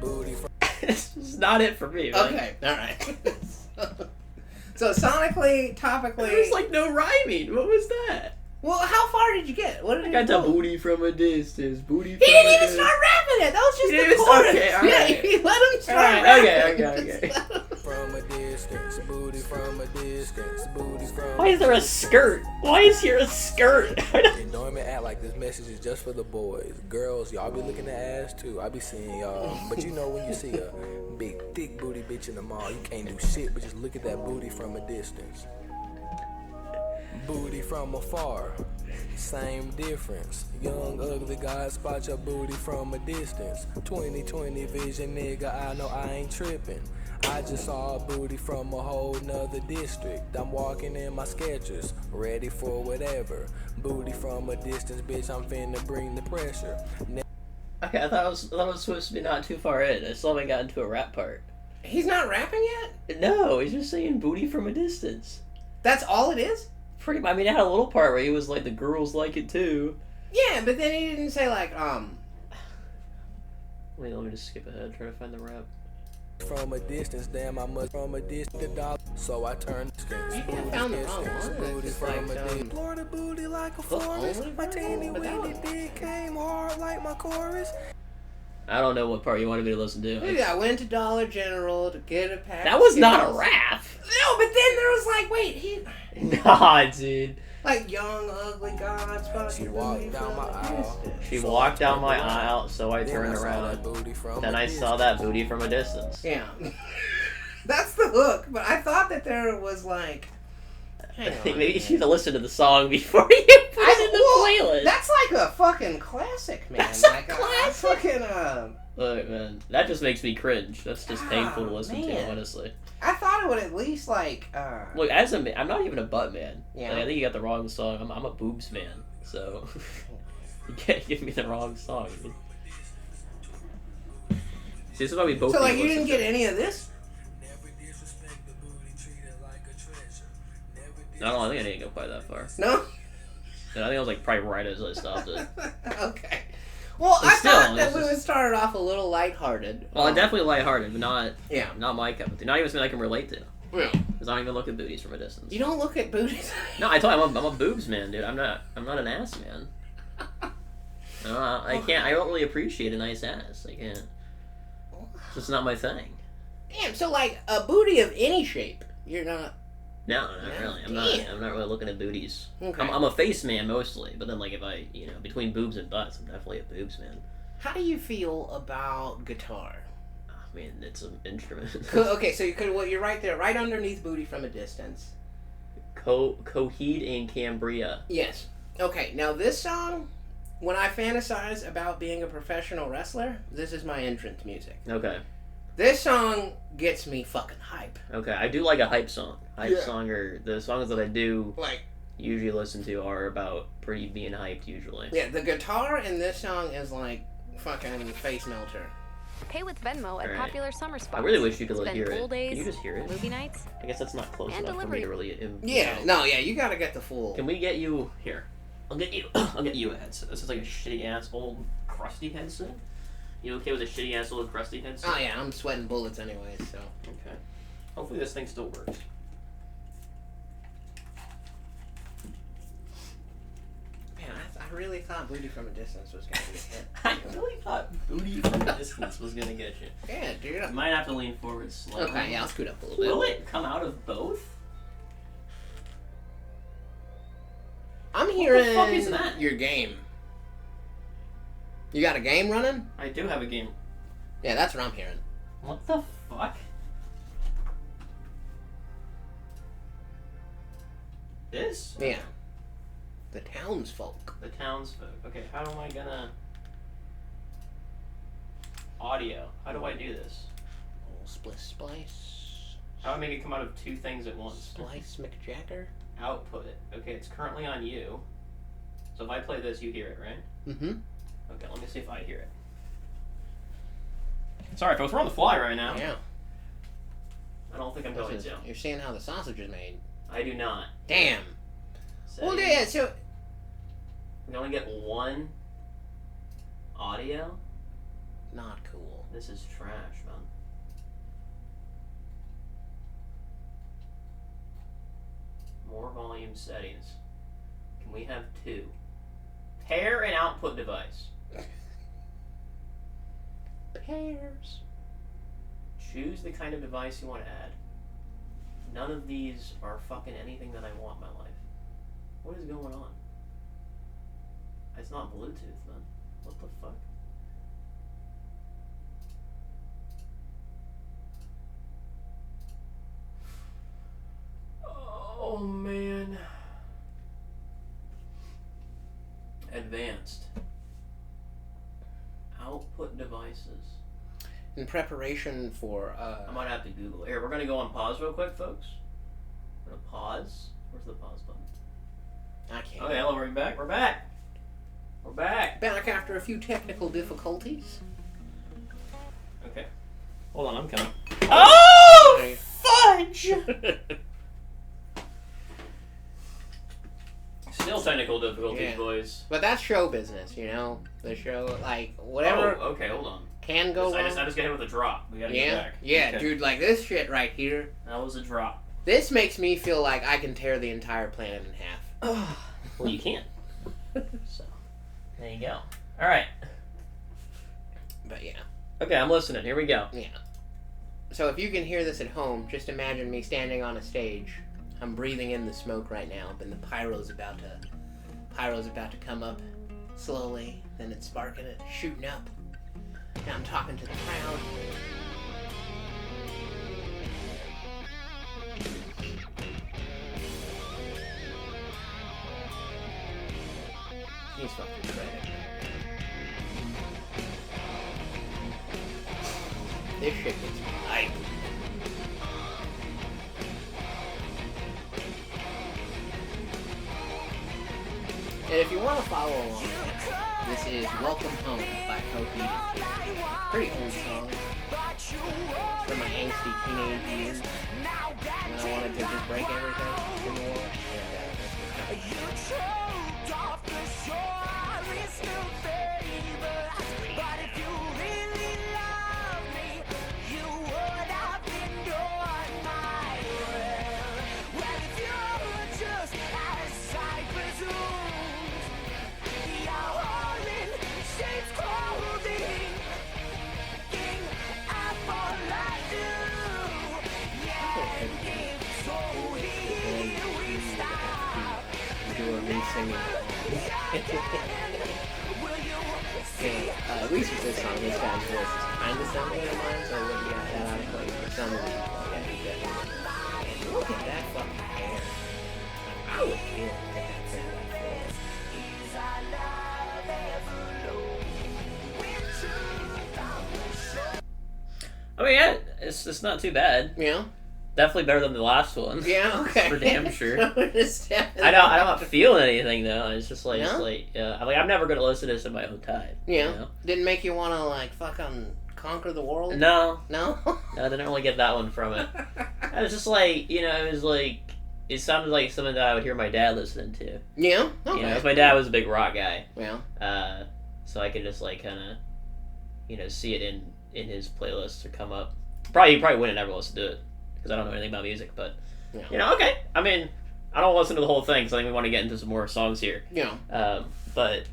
Speaker 4: Booty from.
Speaker 1: This is not it for me. Man.
Speaker 2: Okay, all right. So sonically, topically,
Speaker 1: there's no rhyming. What was that?
Speaker 2: Well, how far did you get? What did
Speaker 1: I got to booty from a distance. Booty.
Speaker 2: He didn't even start rapping it. That was just the chorus.
Speaker 1: Okay, all right.
Speaker 2: Yeah, let him start rapping.
Speaker 1: Okay.
Speaker 4: From a distance, booty from a distance, booty from.
Speaker 1: Why is there a skirt? Why is here a skirt?
Speaker 4: And don't even act like this message is just for the boys. Girls, y'all be looking at ass too. I be seeing y'all. But when you see a big, thick booty bitch in the mall, you can't do shit but just look at that booty from a distance. Booty from afar, same difference. Young ugly guy, spot your booty from a distance. 20/20 vision, nigga, I know I ain't tripping. I just saw a booty from a whole nother district. I'm walking in my Skechers, ready for whatever. Booty from a distance, bitch, I'm finna bring the pressure.
Speaker 1: Okay, I thought it was supposed to be not too far in. I still haven't gotten to a rap part.
Speaker 2: He's not rapping yet?
Speaker 1: No, he's just saying booty from a distance.
Speaker 2: That's all it is?
Speaker 1: Pretty. I mean, it had a little part where he was like, the girls like it too.
Speaker 2: Yeah, but then he didn't say like,
Speaker 1: Wait, let me just skip ahead, try to find the rap.
Speaker 4: From a distance, damn, I must from a distance, dollar. So I turned
Speaker 2: Maybe I found the wrong one.
Speaker 4: booty
Speaker 2: It's
Speaker 4: from
Speaker 2: like,
Speaker 4: a distance. Florida booty like a
Speaker 2: Book
Speaker 4: forest.
Speaker 2: only,
Speaker 4: My
Speaker 2: bro?
Speaker 4: teeny
Speaker 2: But that
Speaker 4: weeny
Speaker 2: was-
Speaker 4: dick came hard like my chorus.
Speaker 1: I don't know what part you wanted me to listen to.
Speaker 2: Dude, I went to Dollar General to get a pack.
Speaker 1: That
Speaker 2: of
Speaker 1: was not a
Speaker 2: Skittles.
Speaker 1: rap.
Speaker 2: No, but then there was like, wait, he
Speaker 1: Nah, dude.
Speaker 2: like young ugly gods.
Speaker 4: She walked down my aisle.
Speaker 1: She
Speaker 4: So
Speaker 1: walked
Speaker 4: I
Speaker 1: down
Speaker 4: turned
Speaker 1: my
Speaker 4: around.
Speaker 1: aisle, so I
Speaker 4: Then
Speaker 1: turned
Speaker 4: I saw
Speaker 1: around.
Speaker 4: that booty from
Speaker 1: Then
Speaker 4: a
Speaker 1: I saw
Speaker 4: distance.
Speaker 1: that booty from a distance.
Speaker 2: Yeah. That's the hook, but I thought that there was like. Hang
Speaker 1: I think
Speaker 2: on,
Speaker 1: maybe you
Speaker 2: man.
Speaker 1: should have listened to the song before you put it in the playlist.
Speaker 2: That's like a fucking classic, man.
Speaker 1: That's a
Speaker 2: like
Speaker 1: classic.
Speaker 2: fucking
Speaker 1: Look, man, that just makes me cringe. That's just painful to listen to,
Speaker 2: man.
Speaker 1: honestly.
Speaker 2: I thought it would at least like.
Speaker 1: Look, as a man, I'm not even a butt man.
Speaker 2: Yeah.
Speaker 1: Like, I think you got the wrong song. I'm a boobs man, so you can't give me the wrong song. See, this is why we both.
Speaker 2: So like
Speaker 1: need to
Speaker 2: you didn't
Speaker 1: listen
Speaker 2: get
Speaker 1: to
Speaker 2: any of this?
Speaker 1: it. No, I think I didn't go quite that far.
Speaker 2: No.
Speaker 1: And I think I was like probably right as I stopped it.
Speaker 2: Okay. Well,
Speaker 1: But
Speaker 2: I
Speaker 1: still,
Speaker 2: thought that
Speaker 1: it's
Speaker 2: we
Speaker 1: just-
Speaker 2: would start it off a little lighthearted.
Speaker 1: Well, definitely lighthearted, but not
Speaker 2: Yeah.
Speaker 1: my cup of tea. Not even something I can relate to.
Speaker 2: Yeah.
Speaker 1: Because I don't even look at booties from a distance.
Speaker 2: You don't look at booties.
Speaker 1: No, I told you I'm a boobs man, dude. I'm not an ass man. I can't. I don't really appreciate a nice ass. I can't. It's just not my thing.
Speaker 2: Damn. So like a booty of any shape, you're not.
Speaker 1: No, not
Speaker 2: Yeah,
Speaker 1: really.
Speaker 2: damn.
Speaker 1: I'm not really looking at booties.
Speaker 2: Okay.
Speaker 1: I'm a face man mostly, but then like if I between boobs and butts, I'm definitely a boobs man.
Speaker 2: How do you feel about guitar?
Speaker 1: I mean, it's an instrument.
Speaker 2: Okay, so you could. Well, you're right there, right underneath booty from a distance.
Speaker 1: Coheed and Cambria.
Speaker 2: Yes. Okay. Now this song, when I fantasize about being a professional wrestler, this is my entrance music.
Speaker 1: Okay.
Speaker 2: This song gets me fucking hype.
Speaker 1: Okay. I do like a hype song.
Speaker 2: Yeah.
Speaker 1: Song or the songs that I do
Speaker 2: Like,
Speaker 1: usually listen to are about pretty being hyped usually.
Speaker 2: yeah, the guitar in this song is like fucking face melter.
Speaker 5: Pay with Venmo at
Speaker 1: Alright.
Speaker 5: popular summer spots.
Speaker 1: I really wish you could
Speaker 5: Spend
Speaker 1: hear
Speaker 5: pool
Speaker 1: it.
Speaker 5: days,
Speaker 1: Can you just hear it?
Speaker 5: movie nights.
Speaker 1: I guess that's not close
Speaker 5: And
Speaker 1: enough for me to
Speaker 5: delivery.
Speaker 1: really.
Speaker 2: Yeah. No. Yeah. You gotta get the full.
Speaker 1: Can we get you here? I'll get you. I'll get you a headset. This is like a shitty ass old crusty headset. You okay with a shitty ass old crusty headset?
Speaker 2: Oh yeah, I'm sweating bullets anyway. So.
Speaker 1: Okay. Hopefully this thing still works.
Speaker 2: Man, I really thought booty from a distance was gonna be a hit.
Speaker 1: I really thought booty from a distance was gonna get you.
Speaker 2: Yeah, dude.
Speaker 1: I might have to lean forward slightly.
Speaker 2: Okay, yeah, I'll scoot up a little bit.
Speaker 1: Will it come out of both?
Speaker 2: I'm
Speaker 1: the
Speaker 2: hearing
Speaker 1: fuck is that?
Speaker 2: your game. You got a game running?
Speaker 1: I do have a game.
Speaker 2: Yeah, that's what I'm hearing.
Speaker 1: What the fuck? This?
Speaker 2: Yeah. The townsfolk.
Speaker 1: The townsfolk. Okay, how am I gonna... Audio. How do I do this?
Speaker 2: Oh, splice.
Speaker 1: How do I make it come out of two things at once?
Speaker 2: Splice McJacker.
Speaker 1: Output it. Okay, it's currently on you. So if I play this, you hear it, right?
Speaker 2: Mm-hmm.
Speaker 1: Okay, let me see if I hear it. Sorry, folks, we're on the fly right now.
Speaker 2: Yeah.
Speaker 1: I don't think I'm going to.
Speaker 2: You're seeing how the sausage is made.
Speaker 1: I do not.
Speaker 2: Damn. Well,
Speaker 1: Settings.
Speaker 2: yeah, so...
Speaker 1: We only get one audio?
Speaker 2: Not cool.
Speaker 1: This is trash, man. More volume settings. Can we have two? Pair and output device.
Speaker 2: Pairs.
Speaker 1: Choose the kind of device you want to add. None of these are fucking anything that I want in my life. What is going on? It's not Bluetooth, man. What the fuck? Oh, man. Advanced. Output devices.
Speaker 2: in preparation for.
Speaker 1: I might have to Google it. Here, we're gonna go on pause real quick, folks. We're gonna pause. Where's the pause button?
Speaker 2: I can't.
Speaker 1: Okay, hello, we're back. We're back. We're back.
Speaker 2: Back after a few technical difficulties.
Speaker 1: Okay. Hold on, I'm coming. Oh, fudge! Still technical difficulties, boys.
Speaker 2: But that's show business, you know? The show, like, whatever
Speaker 1: Oh, okay, hold on.
Speaker 2: can go wrong.
Speaker 1: I just got hit with a drop. We gotta get back.
Speaker 2: Yeah,
Speaker 1: Okay.
Speaker 2: dude, like this shit right here.
Speaker 1: That was a drop.
Speaker 2: This makes me feel like I can tear the entire planet in half.
Speaker 1: Well, you can't. So, there you go. Alright.
Speaker 2: But yeah.
Speaker 1: Okay, I'm listening. Here we go.
Speaker 2: Yeah. So if you can hear this at home, just imagine me standing on a stage. I'm breathing in the smoke right now, and the pyro's about to come up slowly. Then it's sparking it, shooting up. Now I'm talking to the crowd. He's fucking credit. This shit gets hype. And if you want to follow along, this is Welcome Home by Coheed. Pretty old song. From my angsty teenage years. When I wanted to just break everything in the world. And that's what at least with this song, this guy's voice is kind of similar to mine, so I wouldn't get that out of place. For some reason, yeah, he's definitely. And look at that fucking hair. I would feel it if that hair
Speaker 1: I mean, yeah, it's not too bad.
Speaker 2: You know?
Speaker 1: Definitely better than the last one.
Speaker 2: Yeah, okay.
Speaker 1: For damn sure.
Speaker 2: I
Speaker 1: I'm not feeling anything though. It's just like,
Speaker 2: No?
Speaker 1: I'm never gonna listen to this in my own time.
Speaker 2: Yeah.
Speaker 1: You know?
Speaker 2: Didn't make you want to, like, fucking conquer the world?
Speaker 1: No,
Speaker 2: No?
Speaker 1: I didn't really get that one from it. I was just like, it was like, it sounded like something that I would hear my dad listening to.
Speaker 2: Yeah? Okay.
Speaker 1: 'Cause my dad was a big rock guy.
Speaker 2: Yeah.
Speaker 1: So I could just like kind of, see it in his playlist to come up. He probably wouldn't ever listen to it because I don't know anything about music, but
Speaker 2: Yeah.
Speaker 1: okay. I mean, I don't listen to the whole thing because I think we want to get into some more songs here.
Speaker 2: Yeah.
Speaker 1: But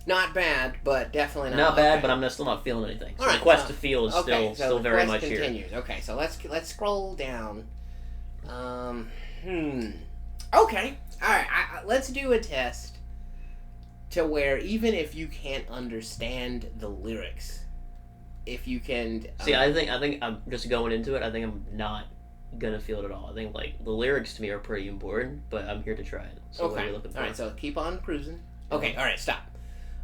Speaker 2: Not bad, but definitely
Speaker 1: not bad.
Speaker 2: okay.
Speaker 1: But I'm still not feeling anything. So
Speaker 2: All right,
Speaker 1: the quest
Speaker 2: so-
Speaker 1: to feel is
Speaker 2: Okay, so
Speaker 1: still
Speaker 2: the
Speaker 1: very
Speaker 2: quest
Speaker 1: much
Speaker 2: continues.
Speaker 1: here.
Speaker 2: Okay, so let's scroll down. Okay. All right. Let's do a test to where even if you can't understand the lyrics, if you can.
Speaker 1: See, I think I'm just going into it. I think I'm not gonna feel it at all. I think like the lyrics to me are pretty important, but I'm here to try it. So what are
Speaker 2: Okay.
Speaker 1: you looking for?
Speaker 2: All right. So keep on cruising. Okay. All right. Stop.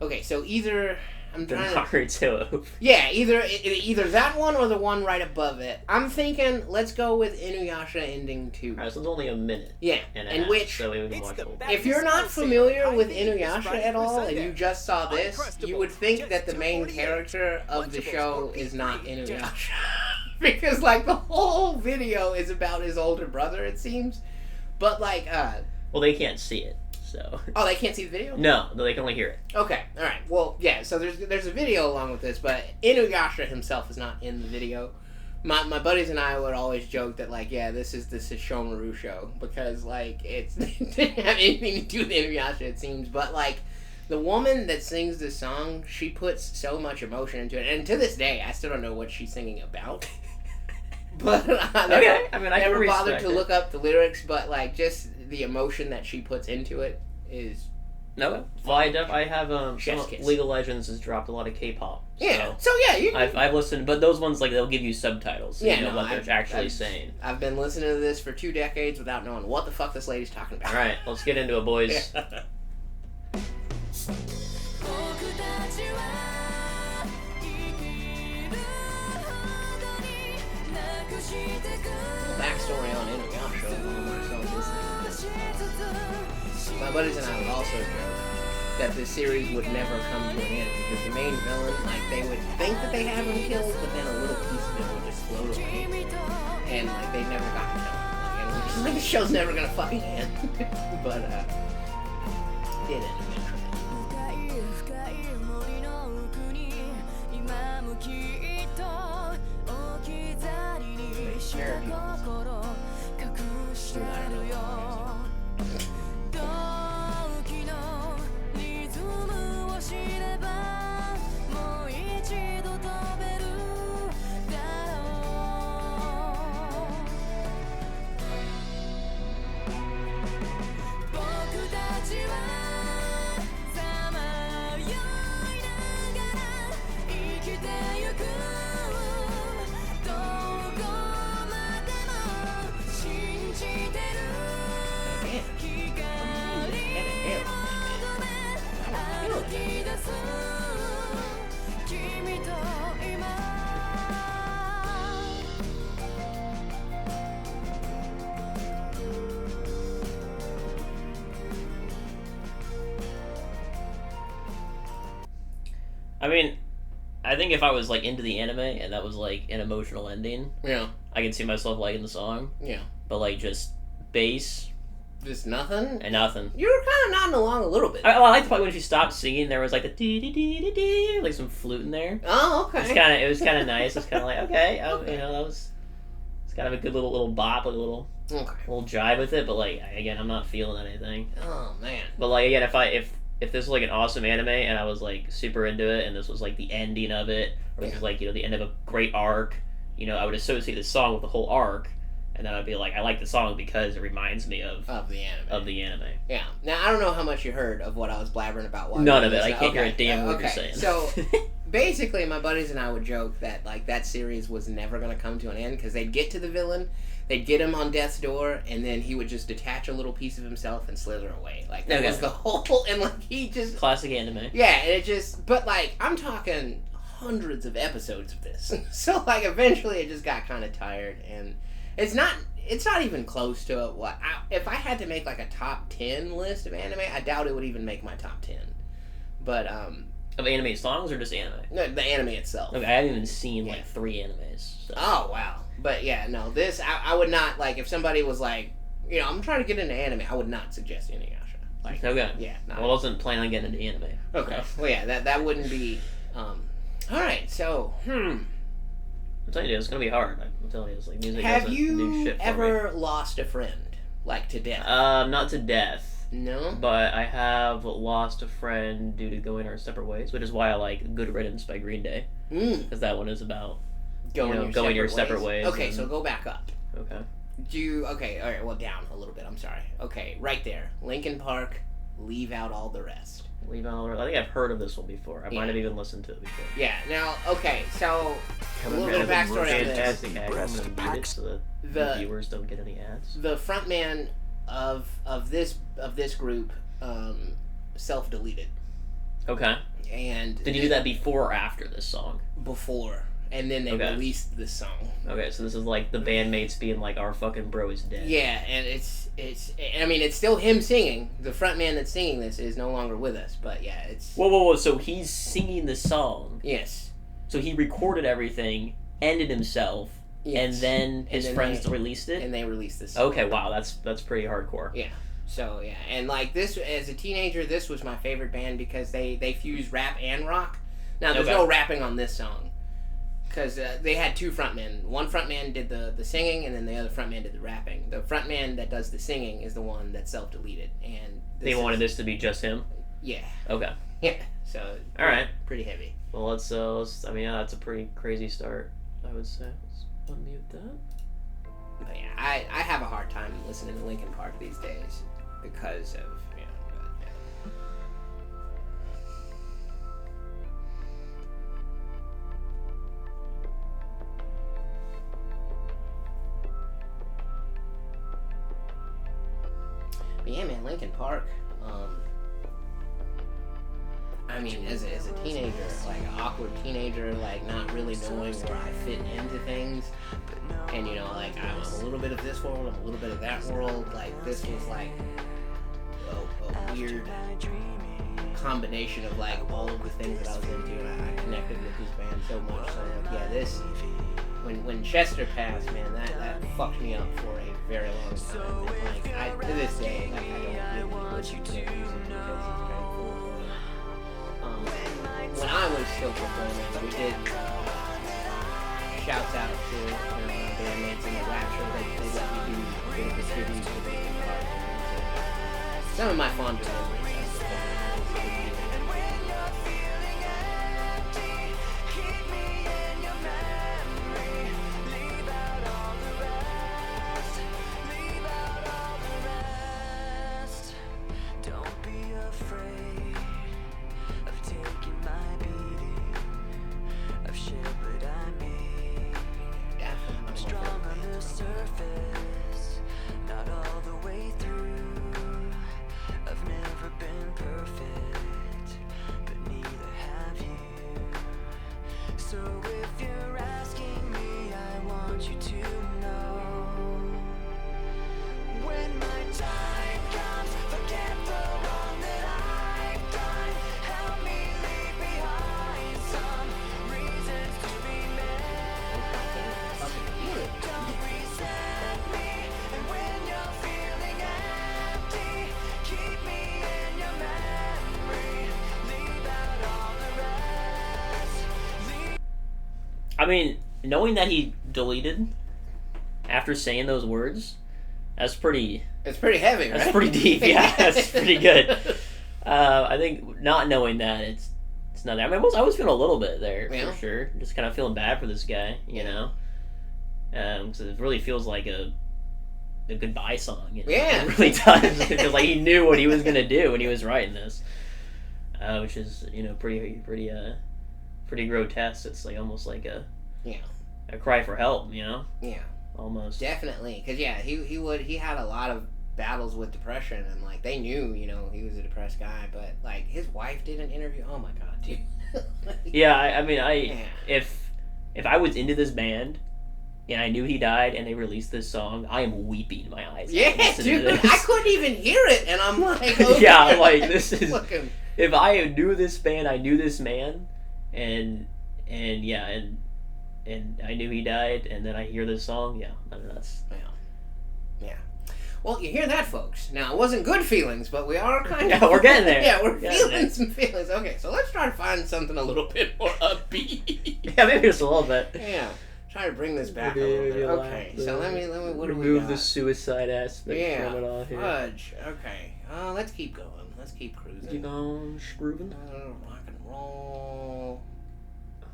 Speaker 2: Okay. So either I'm
Speaker 1: The
Speaker 2: trying to.
Speaker 1: Naruto.
Speaker 2: Yeah, either that one or the one right above it. I'm thinking let's go with Inuyasha ending 2.
Speaker 1: Alright, so it's only a minute.
Speaker 2: Yeah,
Speaker 1: And a
Speaker 2: in
Speaker 1: half,
Speaker 2: which
Speaker 1: so we can watch the whole thing.
Speaker 2: if you're not familiar with Inuyasha at all and you just saw this, you would think that the main character of the show is not Inuyasha. Because like the whole video is about his older brother, it seems. But like
Speaker 1: Well, they can't see it, so.
Speaker 2: oh, they can't see the video?
Speaker 1: No, they can only hear it.
Speaker 2: Okay, all right. Well, yeah. So there's a video along with this, but Inuyasha himself is not in the video. My buddies and I would always joke that like, yeah, this is Shomaru show because like it didn't have anything to do with Inuyasha, it seems. But like the woman that sings this song, she puts so much emotion into it, and to this day, I still don't know what she's singing about. But I never bothered to look up the lyrics, but like just the emotion that she puts into it is.
Speaker 1: No, well, I have
Speaker 2: Chef's kiss.
Speaker 1: League of Legends has dropped a lot of K-pop.
Speaker 2: Yeah. So yeah, you.
Speaker 1: I've listened, but those ones like they'll give you subtitles, so you know what they're actually saying.
Speaker 2: I've been listening to this for 2 decades without knowing what the fuck this lady's talking about.
Speaker 1: All right, let's get into it, boys.
Speaker 2: Yeah. Backstory on Inuyasha, one of Marcel's listeners. My buddies and I would also joke that this series would never come to an end because the main villain, like, they would think that they have him killed, but then a little piece of him would just float away, and like they never got killed. Like, and we're just like, the show's never gonna fucking end. But it did end
Speaker 1: I mean, I think if I was like into the anime and that was like an emotional ending,
Speaker 2: Yeah.
Speaker 1: I could see myself liking the song.
Speaker 2: Yeah.
Speaker 1: But like just bass
Speaker 2: Just nothing?
Speaker 1: and nothing.
Speaker 2: You were kind of nodding along a little bit.
Speaker 1: I liked the part when she stopped singing. There was like the dee dee dee dee dee, like some flute in there.
Speaker 2: Oh, okay.
Speaker 1: It was kind of nice. It's kind of like okay, you know, that was. It's kind of a good little bop, like a little jive with it. But like again, I'm not feeling anything.
Speaker 2: Oh man.
Speaker 1: But like again, if this was like an awesome anime and I was like super into it and this was like the ending of it, or this was like, you know, the end of a great arc, you know, I would associate the song with the whole arc, and then I'd be like, I like the song because it reminds me of
Speaker 2: the anime. Yeah. Now I don't know how much you heard of what I was blabbering about.
Speaker 1: None of it. I can't hear a damn word you're saying.
Speaker 2: So basically, my buddies and I would joke that like that series was never gonna come to an end because they'd get to the villain. They'd get him on death's door, and then he would just detach a little piece of himself and slither away. Like, that was the whole, and like, he just...
Speaker 1: Classic anime.
Speaker 2: Yeah, and it just... But, like, I'm talking hundreds of episodes of this. So, like, eventually it just got kind of tired, and it's not even close to what... if I had to make, like, a top 10 list of anime, I doubt it would even make my top 10. But,
Speaker 1: Of anime songs or just anime?
Speaker 2: No, the anime itself.
Speaker 1: Okay, I haven't even seen, like, 3 animes. So.
Speaker 2: Oh, wow. But yeah, no, this, I would not, like, if somebody was like, you know, I'm trying to get into anime, I would not suggest Inuyasha. Like,
Speaker 1: okay.
Speaker 2: Yeah.
Speaker 1: Well, I wasn't planning on getting into anime.
Speaker 2: Okay. So. Well, yeah, that wouldn't be, alright, so,
Speaker 1: I'm telling you, it's gonna be hard. I'm telling you, it's like music
Speaker 2: have
Speaker 1: doesn't
Speaker 2: you
Speaker 1: do shit for
Speaker 2: ever
Speaker 1: me.
Speaker 2: lost a friend? Like, to death?
Speaker 1: Not to death.
Speaker 2: No?
Speaker 1: But I have lost a friend due to going our separate ways, which is why I like Good Riddance by Green Day. Because that one is about going your separate ways.
Speaker 2: Okay,
Speaker 1: and...
Speaker 2: so go back up.
Speaker 1: Okay.
Speaker 2: Okay, alright, well, down a little bit, I'm sorry. Okay, right there. Linkin Park, leave out all the rest.
Speaker 1: Leave out all the rest. I think I've heard of this one before. I might have even listened to it before.
Speaker 2: Yeah, now, okay, so, a little backstory on this.
Speaker 1: Fantastic ad. I'm going to mute it so the viewers don't get any ads.
Speaker 2: The frontman of this group self-deleted.
Speaker 1: Okay.
Speaker 2: And
Speaker 1: did you do that before or after this song?
Speaker 2: Before. And then they released this song.
Speaker 1: Okay, so this is like the bandmates being like, our fucking bro is dead.
Speaker 2: Yeah, and I mean, it's still him singing. The frontman that's singing this is no longer with us, but yeah, it's...
Speaker 1: Whoa, so he's singing the song.
Speaker 2: Yes.
Speaker 1: So he recorded everything, ended himself, and then his friends released it?
Speaker 2: And they released this
Speaker 1: song. Okay, wow, that's pretty hardcore.
Speaker 2: Yeah. So, yeah, and like this, as a teenager, this was my favorite band because they fuse rap and rock. Now, there's no rapping on this song. Because they had 2 frontmen. One frontman did the singing, and then the other frontman did the rapping. The frontman that does the singing is the one that self-deleted. And
Speaker 1: they wanted this to be just him?
Speaker 2: Yeah.
Speaker 1: Okay.
Speaker 2: Yeah. So,
Speaker 1: alright.
Speaker 2: Pretty heavy.
Speaker 1: Well, let's I mean, yeah, that's a pretty crazy start, I would say. Let's unmute that.
Speaker 2: But yeah, I have a hard time listening to Linkin Park these days because of, you know, But yeah, man, Linkin Park. I mean, as a teenager, like an awkward teenager, like not really knowing where I fit into things, And like I'm a little bit of this world, I'm a little bit of that world. Like this was like a weird combination of like all of the things that I was into, and I connected with this band so much. So like, yeah, this when Chester passed, man, that fucked me up for a very long time. And like to this day, like I don't really listen to their music because it's kind of cool. When I was still performing, we did shouts out to my bandmates in the Rapture. They let me do a bit of a tribute to the part. Some of my fonder memories. I suppose.
Speaker 1: I mean, knowing that he deleted after saying those words, that's pretty...
Speaker 2: It's pretty heavy, right?
Speaker 1: That's pretty deep, yeah. That's pretty good. I think not knowing that, it's not that... I mean, I was feeling a little bit there, for sure. Just kind of feeling bad for this guy, you know? Because it really feels like a goodbye song. You know?
Speaker 2: Yeah.
Speaker 1: It really does. Because like, he knew what he was going to do when he was writing this. Which is, pretty grotesque. It's like almost like a cry for help, you know?
Speaker 2: Yeah.
Speaker 1: Almost.
Speaker 2: Definitely. Because, he had a lot of battles with depression, and, like, they knew, he was a depressed guy, but, like, his wife did an interview. Oh, my God, dude.
Speaker 1: If I was into this band, and I knew he died, and they released this song, I am weeping my eyes.
Speaker 2: Yeah, dude. I couldn't even hear it, and I'm like, okay.
Speaker 1: Yeah, like, this is...
Speaker 2: Looking.
Speaker 1: If I knew this band, I knew this man, and I knew he died, and then I hear this song, that's...
Speaker 2: Yeah. Well, you hear that, folks. Now, it wasn't good feelings, but we are kind of...
Speaker 1: Yeah, we're getting there.
Speaker 2: Yeah, we're feeling some feelings. Okay, so let's try to find something a little bit more upbeat.
Speaker 1: Yeah, maybe just a little bit.
Speaker 2: Yeah. Try to bring this back a little bit. Okay, so let me what do we got?
Speaker 1: Remove the suicide aspect from it all here.
Speaker 2: Fudge. Okay. Let's keep going. Let's keep cruising.
Speaker 1: Keep on screwing.
Speaker 2: Rock and roll.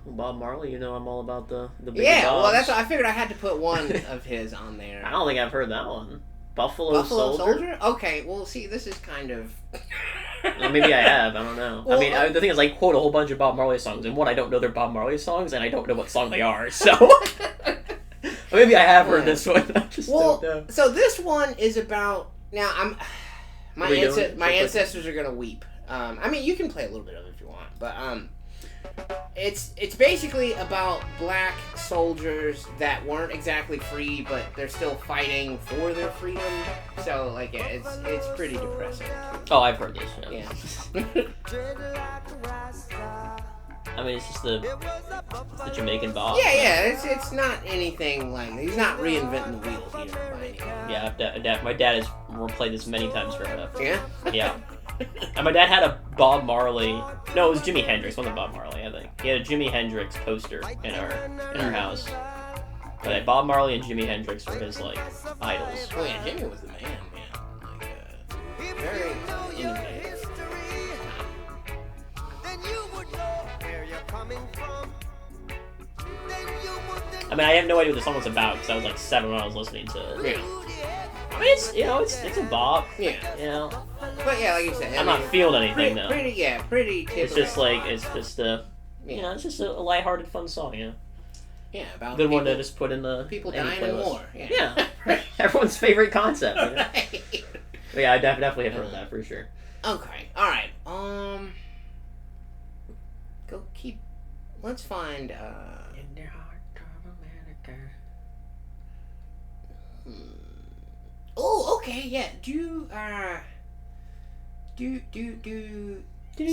Speaker 1: Bob Marley, I'm all about the big
Speaker 2: well,
Speaker 1: Bobs.
Speaker 2: that's what I figured I had to put one of his on there.
Speaker 1: I don't think I've heard that one. Buffalo Soldier?
Speaker 2: Okay, well, see, this is kind of...
Speaker 1: Well, maybe I have. I don't know.
Speaker 2: Well,
Speaker 1: the thing is, I quote a whole bunch of Bob Marley songs, and I don't know they're Bob Marley songs, and I don't know what song they are, so... Maybe I have heard this one. I just don't know.
Speaker 2: So this one is about... Now, my ancestors are going to weep. I mean, you can play a little bit of it if you want, but... It's basically about black soldiers that weren't exactly free, but they're still fighting for their freedom. So, like, yeah, it's pretty depressing.
Speaker 1: Oh, I've heard this.
Speaker 2: Yeah.
Speaker 1: I mean, it's just the Jamaican Bob.
Speaker 2: Yeah. It's not anything like he's not reinventing the wheel here by any means.
Speaker 1: Yeah, my dad has played this many times growing up.
Speaker 2: Yeah.
Speaker 1: Yeah. And my dad had a Bob Marley. No, it was Jimi Hendrix. Wasn't Bob Marley, I think. He had a Jimi Hendrix poster in our house. But Bob Marley and Jimi Hendrix were his idols.
Speaker 2: Oh yeah, Jimmy was the man. Like very innovative.
Speaker 1: I mean, I have no idea what the song was about because I was 7 when I was listening to it.
Speaker 2: Yeah.
Speaker 1: I mean, it's a bop.
Speaker 2: Yeah. But yeah, like you said,
Speaker 1: I'm not feeling anything though.
Speaker 2: Pretty typical.
Speaker 1: It's just it's just a lighthearted, fun song,
Speaker 2: Yeah, about
Speaker 1: good one to just put in the
Speaker 2: people dying in war.
Speaker 1: Yeah. Everyone's favorite concept.
Speaker 2: Right.
Speaker 1: But yeah, I definitely have heard that for sure.
Speaker 2: Okay, all right. Let's find.
Speaker 1: In the heart of America.
Speaker 2: Okay, yeah.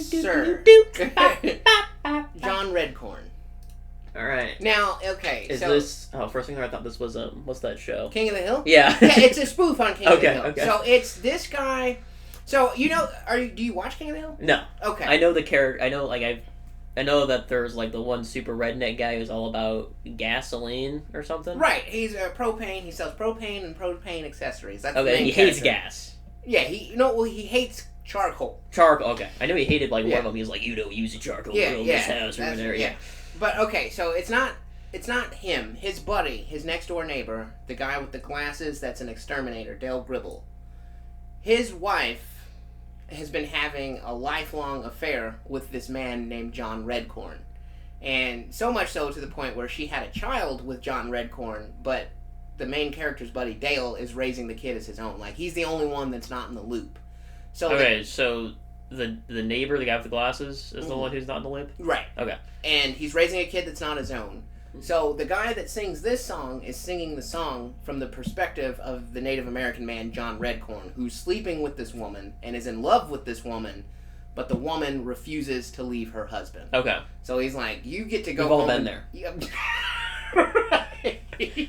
Speaker 2: Sir. John Redcorn.
Speaker 1: All right.
Speaker 2: Now, okay.
Speaker 1: Is
Speaker 2: so,
Speaker 1: this? Oh, first thing I thought this was what's that show?
Speaker 2: King of the Hill?
Speaker 1: Yeah.
Speaker 2: Yeah, it's a spoof on King of the Hill.
Speaker 1: Okay.
Speaker 2: So it's this guy. So do you watch King of the Hill?
Speaker 1: No.
Speaker 2: Okay.
Speaker 1: I know the character. I know I know that there's like the one super redneck guy who's all about gasoline or something.
Speaker 2: Right. He's propane. He sells propane and propane accessories. That's the
Speaker 1: Okay.
Speaker 2: main
Speaker 1: He hates
Speaker 2: character.
Speaker 1: gas.
Speaker 2: Yeah. He hates charcoal.
Speaker 1: Charcoal. Okay. I knew he hated like one
Speaker 2: Yeah.
Speaker 1: of them. He was like, you don't use a charcoal
Speaker 2: Yeah,
Speaker 1: grill in
Speaker 2: yeah.
Speaker 1: this house or whatever. Yeah.
Speaker 2: But okay, so it's not him. His buddy, his next door neighbor, the guy with the glasses that's an exterminator, Dale Gribble. His wife has been having a lifelong affair with this man named John Redcorn. And so much so to the point where she had a child with John Redcorn, but the main character's buddy, Dale, is raising the kid as his own. Like, he's the only one that's not in the loop. So
Speaker 1: Okay, so the neighbor, the guy with the glasses, is the one who's not in the loop?
Speaker 2: Right.
Speaker 1: Okay.
Speaker 2: And he's raising a kid that's not his own. So the guy that sings this song is singing the song from the perspective of the Native American man John Redcorn, who's sleeping with this woman and is in love with this woman, but the woman refuses to leave her husband.
Speaker 1: Okay.
Speaker 2: So he's like, you get to go
Speaker 1: We've
Speaker 2: home.
Speaker 1: all been there.
Speaker 2: Yep.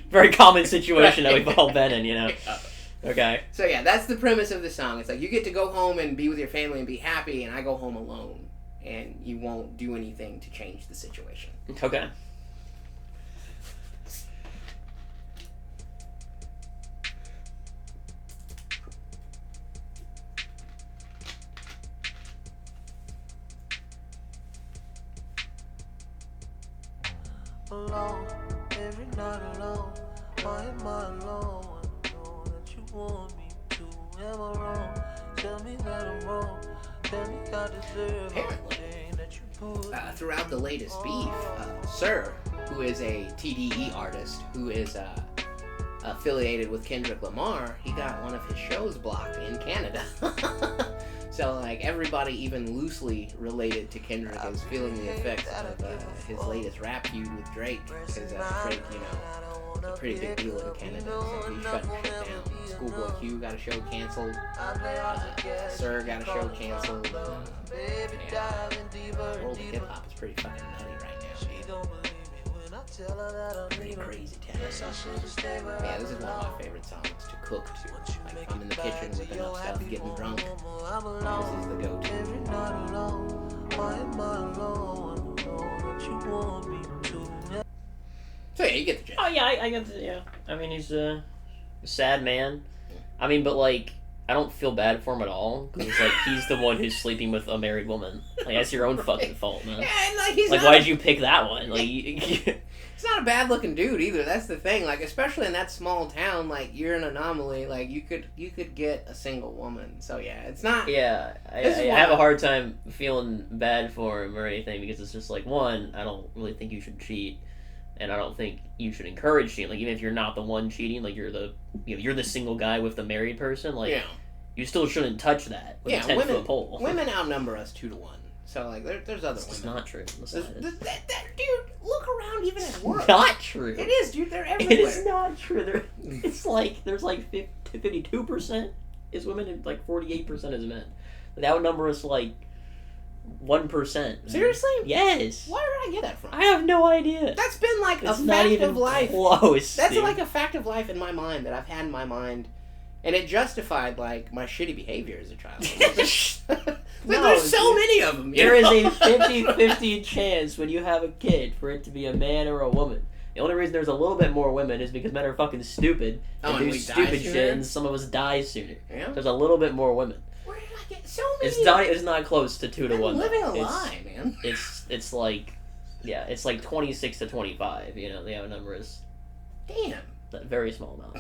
Speaker 1: Very common situation that we've all been in, you know? Okay.
Speaker 2: So yeah, that's the premise of the song. It's like, you get to go home and be with your family and be happy, and I go home alone. And you won't do anything to change the situation.
Speaker 1: Okay.
Speaker 5: Alone, every night alone. Why am I alone? I know that you want me to. Am I wrong? Tell me that I'm wrong. Tell me I deserve everything that you put.
Speaker 2: Throughout the latest beef, Sir, who is a TDE artist, who is affiliated with Kendrick Lamar, he got one of his shows blocked in Canada. So, like, everybody even loosely related to Kendrick is feeling the effects of his latest rap feud with Drake. Because Drake, it's a pretty big deal in Canada, so he's shutting shit down. Schoolboy Q got a show canceled. Sir got a show canceled. Yeah. The world of hip-hop is pretty fucking nutty right now, man. Pretty crazy town. Yeah, this is one of my favorite songs to cook to. Like, I'm in the kitchen with enough stuff, getting drunk. This is the go-to. So yeah, you get the gist.
Speaker 1: Oh, yeah, I get the, yeah. I mean, he's a sad man. I mean, but, like, I don't feel bad for him at all. Because it's like, he's the one who's sleeping with a married woman. Like, that's your own fucking fault, man.
Speaker 2: Yeah, and like, he's
Speaker 1: Like,
Speaker 2: not
Speaker 1: why'd you pick that one? Like,
Speaker 2: he's not a bad-looking dude either. That's the thing. Like, especially in that small town, like, you're an anomaly. Like, you could get a single woman. So yeah, it's not.
Speaker 1: yeah, I have a hard time feeling bad for him or anything because it's just like, one, I don't really think you should cheat, and I don't think you should encourage cheating. Like, even if you're not the one cheating, like you're the single guy with the married person, like you still shouldn't touch that with a 10-foot pole.
Speaker 2: Women outnumber us 2-1. So like, there's other women.
Speaker 1: It's not true.
Speaker 2: Dude, look around even at work.
Speaker 1: Not true.
Speaker 2: It is, dude. They're everywhere.
Speaker 1: It is not true. It's like there's like 52% is women and like 48% is men. That would number us like 1%.
Speaker 2: Seriously?
Speaker 1: Yes.
Speaker 2: Where did I get that from?
Speaker 1: I have no idea.
Speaker 2: That's been like
Speaker 1: It's
Speaker 2: a
Speaker 1: not
Speaker 2: fact
Speaker 1: even
Speaker 2: of life.
Speaker 1: close.
Speaker 2: That's
Speaker 1: dude.
Speaker 2: like a fact of life in my mind that I've had in my mind, and it justified like my shitty behavior as a child.
Speaker 1: No,
Speaker 2: there's so
Speaker 1: dude.
Speaker 2: many of them.
Speaker 1: There is a 50-50 chance when you have a kid for it to be a man or a woman. The only reason there's a little bit more women is because men are fucking stupid and
Speaker 2: and
Speaker 1: do
Speaker 2: we
Speaker 1: stupid
Speaker 2: die
Speaker 1: shit,
Speaker 2: sooner?
Speaker 1: and some of us die sooner.
Speaker 2: Yeah.
Speaker 1: There's a little bit more women.
Speaker 2: Where did I get so many?
Speaker 1: It's not close to 2 to 1.
Speaker 2: Living a
Speaker 1: though.
Speaker 2: lie, man.
Speaker 1: It's like, yeah, it's like 26 to 25. You know, the number is
Speaker 2: Damn.
Speaker 1: a very small amount.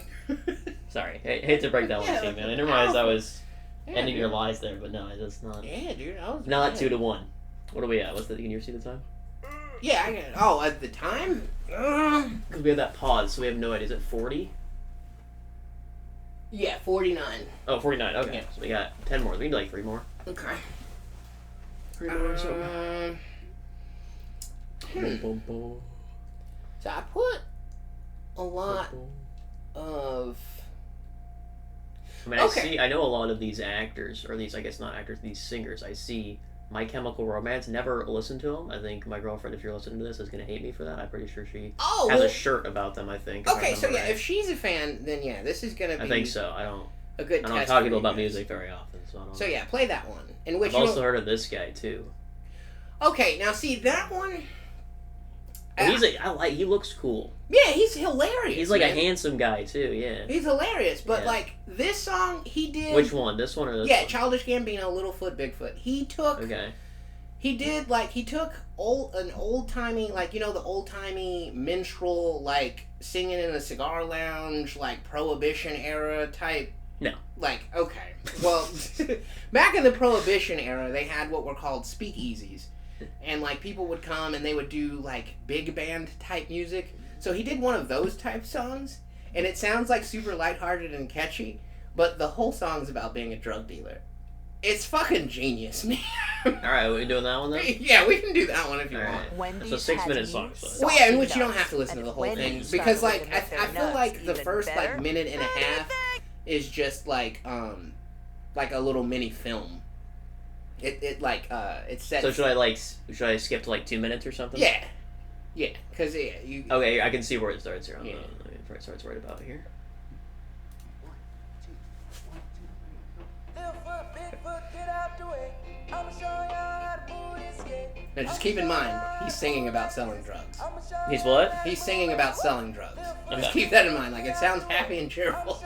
Speaker 1: Sorry, I hate to break that one to you, man. I didn't realize I was ending
Speaker 2: dude.
Speaker 1: your lies there, but no, it's not.
Speaker 2: Yeah, dude. I was
Speaker 1: Not 2 to 1. What are we at? Can you see the time?
Speaker 2: Yeah, I got. Oh, at the time.
Speaker 1: Because we have that pause, so we have no idea. Is it 40?
Speaker 2: Yeah, 49.
Speaker 1: Oh, 49. Okay,
Speaker 2: Yeah.
Speaker 1: so we got 10 more. We need like 3 more.
Speaker 2: Okay.
Speaker 1: 3 more or so.
Speaker 2: So I put a lot of.
Speaker 1: I mean, I know a lot of these actors, or these, I guess not actors, these singers. I see My Chemical Romance. Never listened to them. I think my girlfriend, if you're listening to this, is gonna hate me for that. I'm pretty sure she has a shirt about them. I think.
Speaker 2: Okay, so yeah, if she's a fan, then yeah, this is gonna be.
Speaker 1: I think so. I don't talk to people about music very often, so I don't.
Speaker 2: So yeah, play that one. In which
Speaker 1: I've also heard of this guy too.
Speaker 2: Okay, now see that one.
Speaker 1: He looks cool.
Speaker 2: Yeah, he's hilarious.
Speaker 1: He's like a handsome guy too. Yeah.
Speaker 2: He's hilarious, but like this song he did.
Speaker 1: Which one? This one or this?
Speaker 2: Yeah,
Speaker 1: one?
Speaker 2: Childish Gambino, Littlefoot, Bigfoot. He took.
Speaker 1: Okay.
Speaker 2: He took an old timey, like, you know, the old timey minstrel, like singing in a cigar lounge, like Prohibition era type.
Speaker 1: No.
Speaker 2: Like, okay, well, back in the Prohibition era, they had what were called speakeasies. And, like, people would come and they would do, like, big band type music. So he did one of those type songs, and it sounds, like, super lighthearted and catchy, but the whole song's about being a drug dealer. It's fucking genius, man.
Speaker 1: Alright, are we doing that one then?
Speaker 2: Yeah, we can do that one if you want.
Speaker 1: It's a 6-minute song. So.
Speaker 2: Well, yeah, in which you don't have to listen to the whole thing. Because, like, I feel like the first, like, minute and a half is just, like a little mini film. It sets...
Speaker 1: So should I skip to like 2 minutes or something?
Speaker 2: Yeah, because you.
Speaker 1: Okay, I can see where it starts here.
Speaker 2: Yeah.
Speaker 1: It starts right about here.
Speaker 2: Now just keep in mind, he's singing about selling drugs.
Speaker 1: He's what?
Speaker 2: He's singing about selling drugs.
Speaker 1: Okay.
Speaker 2: Just keep that in mind. Like, it sounds happy and cheerful.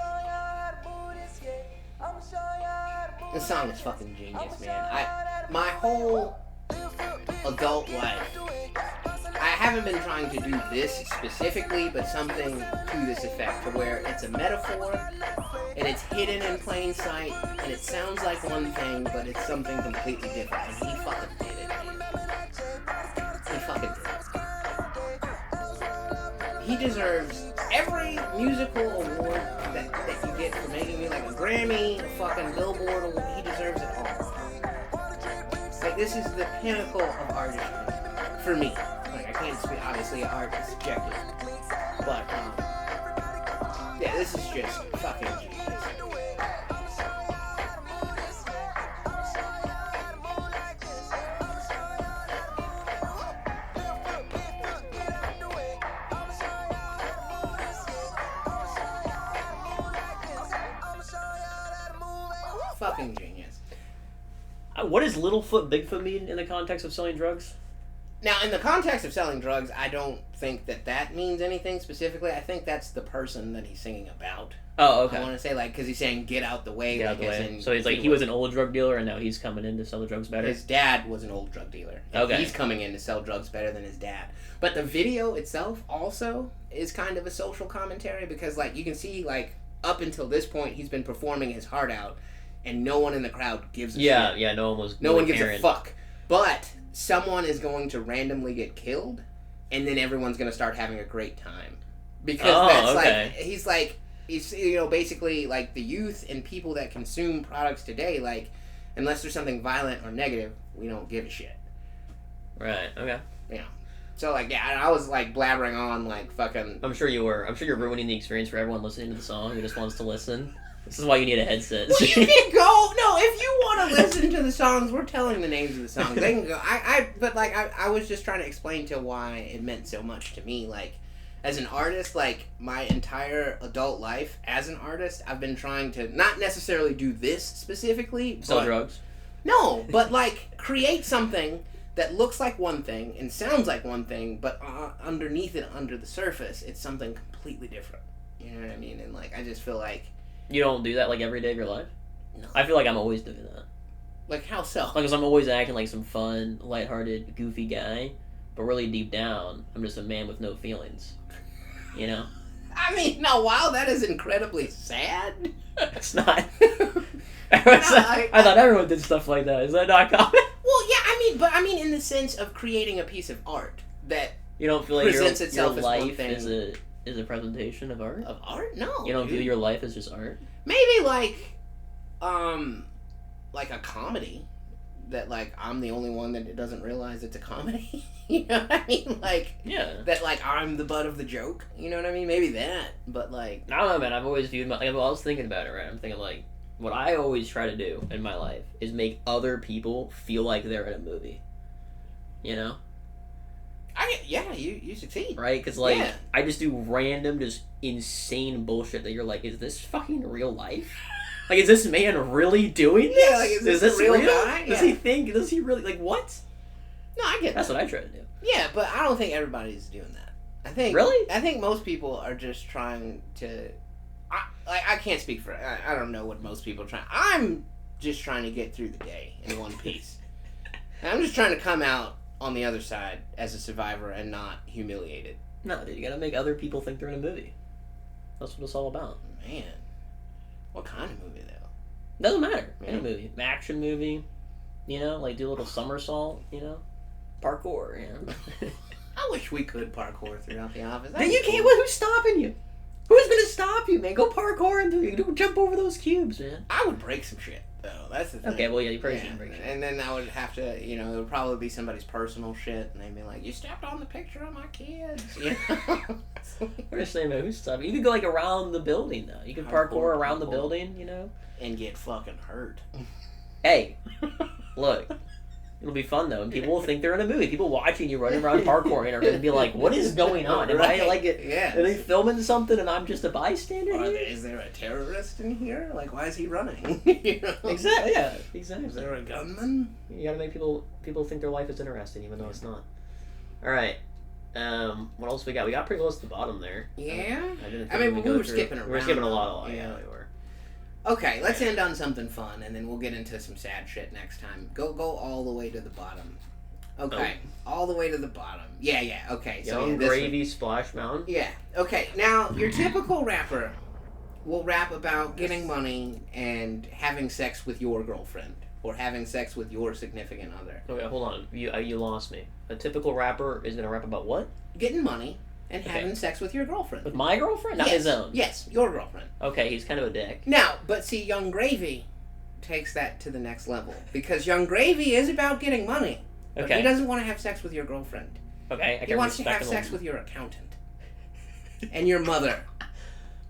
Speaker 2: This song is fucking genius, man. My whole adult life, I haven't been trying to do this specifically, but something to this effect, to where it's a metaphor, and it's hidden in plain sight, and it sounds like one thing, but it's something completely different, and he fucking did it, man. He fucking did it. He deserves every musical award that you get for making me, like a Grammy, a fucking Billboard award. He deserves it all. Like, this is the pinnacle of artistry for me. Like, I can't speak, obviously art is subjective, but yeah, this is just fucking genius. Fucking genius.
Speaker 1: What does Littlefoot Bigfoot mean in the context of selling drugs?
Speaker 2: Now, in the context of selling drugs, I don't think that means anything specifically. I think that's the person that he's singing about.
Speaker 1: Oh, okay.
Speaker 2: I want to say, like, because he's saying get out the way.
Speaker 1: Get out the way. So he's like, he was an old drug dealer and now he's coming in to sell the drugs better?
Speaker 2: His dad was an old drug dealer. And
Speaker 1: okay.
Speaker 2: He's coming in to sell drugs better than his dad. But the video itself also is kind of a social commentary because, like, you can see, like, up until this point, he's been performing his heart out and no one in the crowd gives a shit.
Speaker 1: Yeah, no one was.
Speaker 2: No one gives a fuck. But someone is going to randomly get killed, and then everyone's going to start having a great time. Because he's you know, basically, like, the youth and people that consume products today, like, unless there's something violent or negative, we don't give a shit.
Speaker 1: Right, okay.
Speaker 2: Yeah. So, like, yeah, I was, like, blabbering on, like, fucking...
Speaker 1: I'm sure you're ruining the experience for everyone listening to the song who just wants to listen. This is why you need a headset.
Speaker 2: Well, you can go. No, if you want to listen to the songs, we're telling the names of the songs. They can go. But like, I was just trying to explain to why it meant so much to me. Like, as an artist, like my entire adult life as an artist, I've been trying to not necessarily do this specifically.
Speaker 1: Sell drugs.
Speaker 2: No, but like create something that looks like one thing and sounds like one thing, but underneath it, under the surface, it's something completely different. You know what I mean? And like, I just feel like.
Speaker 1: You don't do that, like, every day of your life?
Speaker 2: No.
Speaker 1: I feel like I'm always doing that.
Speaker 2: Like, how so?
Speaker 1: Like, because I'm always acting like some fun, lighthearted, goofy guy, but really deep down, I'm just a man with no feelings. You know?
Speaker 2: I mean, no, wow, that is incredibly sad.
Speaker 1: It's not. I thought everyone did stuff like that. Is that not common?
Speaker 2: Well, yeah, I mean, in the sense of creating a piece of art that
Speaker 1: you don't feel like
Speaker 2: presents
Speaker 1: your
Speaker 2: itself as one
Speaker 1: life
Speaker 2: thing.
Speaker 1: is a presentation of art?
Speaker 2: Of art? No.
Speaker 1: You don't view your life as just art?
Speaker 2: Maybe like a comedy. that like I'm the only one that doesn't realize it's a comedy. You know what I mean? Like,
Speaker 1: Yeah.
Speaker 2: that like I'm the butt of the joke. You know what I mean? Maybe that, but like,
Speaker 1: I don't know, man. I've always viewed like, well, I was thinking about it, right? I'm thinking like, what I always try to do in my life is make other people feel like they're in a movie. You know?
Speaker 2: you succeed.
Speaker 1: Right? Because like,
Speaker 2: Yeah.
Speaker 1: I just do random, just insane bullshit that you're like, is this fucking real life? Like, is this man really doing this?
Speaker 2: Yeah, like, is this a real guy?
Speaker 1: Does
Speaker 2: Yeah.
Speaker 1: he think? Does he really like what?
Speaker 2: No, I get
Speaker 1: That's
Speaker 2: that.
Speaker 1: what I try to do.
Speaker 2: Yeah, but I don't think everybody's doing that.
Speaker 1: Really?
Speaker 2: I think most people are just trying to. I can't speak for. I don't know what most people are trying. I'm just trying to get through the day in one piece. And I'm just trying to come out on the other side as a survivor and not humiliated.
Speaker 1: No, dude, you gotta make other people think they're in a movie. That's what it's all about.
Speaker 2: Man, what kind of movie though?
Speaker 1: Doesn't matter. Any
Speaker 2: Yeah.
Speaker 1: movie, an action movie, you know, like do a little somersault, you know, parkour. You know.
Speaker 2: I wish we could parkour throughout the office.
Speaker 1: Then you can't. Who's stopping you? Who's gonna stop you, man? Go parkour and do jump over those cubes, man.
Speaker 2: I would break some shit though. That's the thing.
Speaker 1: Okay, well, yeah, you probably shouldn't break shit.
Speaker 2: And then I would have to, you know, it would probably be somebody's personal shit, and they'd be like, "You stepped on the picture of my kids." You know?
Speaker 1: We're just saying, man, who's stopping you? You could go like around the building though. You could parkour
Speaker 2: Parkour
Speaker 1: around the
Speaker 2: people.
Speaker 1: building, you know.
Speaker 2: And get fucking hurt.
Speaker 1: Hey, look. It'll be fun though, and people will think they're in a movie. People watching you running around parkouring are going to be like, "What is going on? Am I like it?
Speaker 2: Yeah.
Speaker 1: Are they filming something and I'm just a bystander here?"
Speaker 2: Is there a terrorist in here? Like, why is he running? You know?
Speaker 1: Exactly. Yeah. Exactly.
Speaker 2: Is there a gunman?
Speaker 1: You got to make people think their life is interesting, even though it's not. All right. What else we got? We got pretty close to the bottom there.
Speaker 2: Yeah.
Speaker 1: I didn't.
Speaker 2: I
Speaker 1: think
Speaker 2: mean,
Speaker 1: would
Speaker 2: we
Speaker 1: go
Speaker 2: were
Speaker 1: through-
Speaker 2: skipping around.
Speaker 1: We were skipping a lot.
Speaker 2: Yeah.
Speaker 1: Yeah, we were.
Speaker 2: Okay, let's end on something fun, and then we'll get into some sad shit next time. Go all the way to the bottom. Okay, all the way to the bottom. Yeah. Okay. So
Speaker 1: Young
Speaker 2: yeah, this
Speaker 1: Gravy Splash Mountain.
Speaker 2: Yeah. Okay. Now, your typical rapper will rap about getting money and having sex with your girlfriend or having sex with your significant other.
Speaker 1: Okay, hold on. You lost me. A typical rapper is gonna rap about what?
Speaker 2: Getting money and
Speaker 1: Okay.
Speaker 2: having sex with your girlfriend.
Speaker 1: With my girlfriend, not
Speaker 2: yes.
Speaker 1: his own.
Speaker 2: Yes, your girlfriend.
Speaker 1: Okay, he's kind of a dick.
Speaker 2: Now, but see, Young Gravy takes that to the next level because Young Gravy is about getting money. But
Speaker 1: Okay.
Speaker 2: he doesn't want to have sex with your girlfriend.
Speaker 1: Okay, I
Speaker 2: He
Speaker 1: can
Speaker 2: wants to
Speaker 1: respect
Speaker 2: have
Speaker 1: him.
Speaker 2: sex with your accountant and your mother.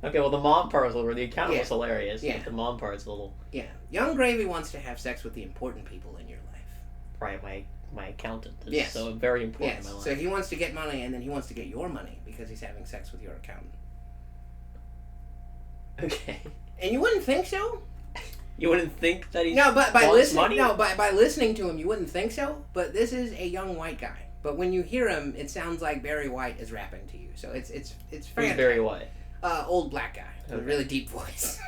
Speaker 1: Okay, well the mom part was a little. The account
Speaker 2: Yeah.
Speaker 1: was hilarious.
Speaker 2: Yeah.
Speaker 1: But the mom part's a little.
Speaker 2: Yeah, Young Gravy wants to have sex with the important people in your life.
Speaker 1: Right, my accountant is
Speaker 2: Yes.
Speaker 1: so very important
Speaker 2: Yes,
Speaker 1: in my life.
Speaker 2: so he wants to get money, and then he wants to get your money because he's having sex with your accountant.
Speaker 1: Okay.
Speaker 2: And you wouldn't think so.
Speaker 1: You wouldn't think that he
Speaker 2: No, but by
Speaker 1: wants
Speaker 2: listening,
Speaker 1: money?
Speaker 2: by listening to him, you wouldn't think so. But this is a young white guy. But when you hear him, it sounds like Barry White is rapping to you. So it's
Speaker 1: Who's
Speaker 2: fantastic.
Speaker 1: Barry White?
Speaker 2: Old black guy with a
Speaker 1: Okay.
Speaker 2: really deep voice.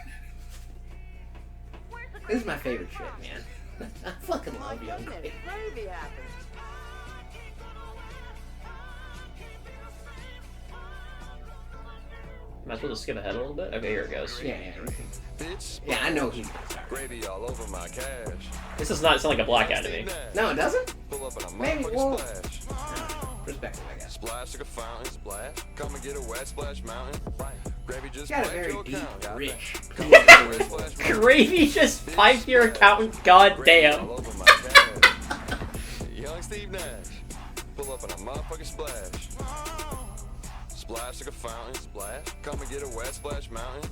Speaker 2: This is my favorite shit, man. I fucking love Young Gravy.
Speaker 1: Am I supposed to skip ahead a little bit? Okay, here it goes.
Speaker 2: Yeah.
Speaker 4: Bitch,
Speaker 2: Yeah, I know he's.
Speaker 4: gravy all over my cash.
Speaker 1: This does not sound like a black guy to me.
Speaker 2: No, it doesn't.
Speaker 4: Pull up in a
Speaker 2: Maybe,
Speaker 4: motherfucking
Speaker 2: well-
Speaker 4: splash.
Speaker 2: Perspective, I guess.
Speaker 4: Splash like a fountain, splash. Come and get a wet splash mountain. Gravy just
Speaker 2: He's got a
Speaker 4: piped
Speaker 2: very
Speaker 4: your
Speaker 2: deep,
Speaker 4: account. Goddamn.
Speaker 2: rich.
Speaker 4: Come and get a wet splash mountain.
Speaker 1: Gravy just piped your accountant. God
Speaker 4: Gravy
Speaker 1: damn.
Speaker 4: all over my cash. Young Steve Nash. Pull up in a motherfucking splash. Splash like a fountain, splash. Come and get a wet splash mountain.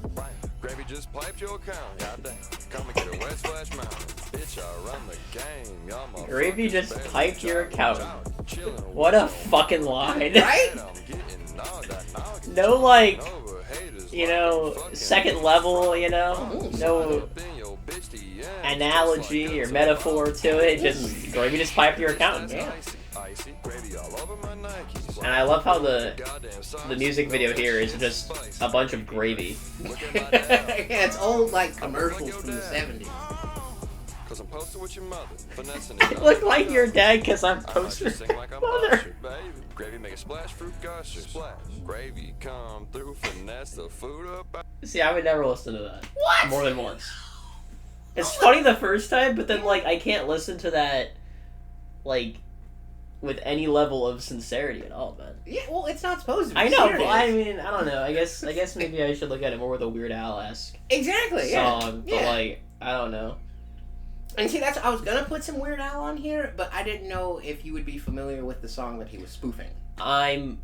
Speaker 4: Gravy just piped your account. Goddamn. Come and get a wet splash mountain. Bitch, I run the game. Y'all motherfuckers
Speaker 1: Gravy just
Speaker 4: better
Speaker 1: piped your
Speaker 4: watch
Speaker 1: account.
Speaker 4: out. Chillin'
Speaker 1: What a
Speaker 4: with
Speaker 1: fucking line.
Speaker 2: Right?
Speaker 4: I'm getting gnawed, that noggin.
Speaker 1: No, like,
Speaker 4: Over haters
Speaker 1: you
Speaker 4: like
Speaker 1: know,
Speaker 4: a fucking
Speaker 1: second level, you know? No
Speaker 4: up in your bitch DMs,
Speaker 1: analogy
Speaker 4: just
Speaker 1: or
Speaker 4: like
Speaker 1: metaphor to it. Just Gravy just piped your accountant.
Speaker 2: Yeah.
Speaker 4: Icy, gravy all over my Nikes.
Speaker 1: And I love how the
Speaker 4: Goddamn
Speaker 1: music video here is just a bunch of gravy.
Speaker 4: Look at my dad.
Speaker 2: Yeah, it's old like commercials from the 70s.
Speaker 4: Cause I'm posted with your mother, finessing
Speaker 1: I
Speaker 4: it.
Speaker 1: look like your dad because I'm
Speaker 4: I might
Speaker 1: posted
Speaker 4: just sing like I'm
Speaker 1: mother.
Speaker 4: Usher, baby. Gravy make a splash, fruit gusher. Splash. Gravy come through, finesse the food up.
Speaker 1: See, I would never listen to that.
Speaker 2: What?
Speaker 1: More than once. It's funny the first time, but then, like, I can't listen to that, like, with any level of sincerity at all, man.
Speaker 2: Yeah, well, it's not supposed to be
Speaker 1: I know,
Speaker 2: serious.
Speaker 1: but I mean, I don't know. I guess maybe I should look at it more with a Weird Al-esque
Speaker 2: Exactly, yeah.
Speaker 1: song, but,
Speaker 2: Yeah.
Speaker 1: like, I don't know.
Speaker 2: And see, I was gonna put some Weird Al on here, but I didn't know if you would be familiar with the song that he was spoofing.
Speaker 1: I'm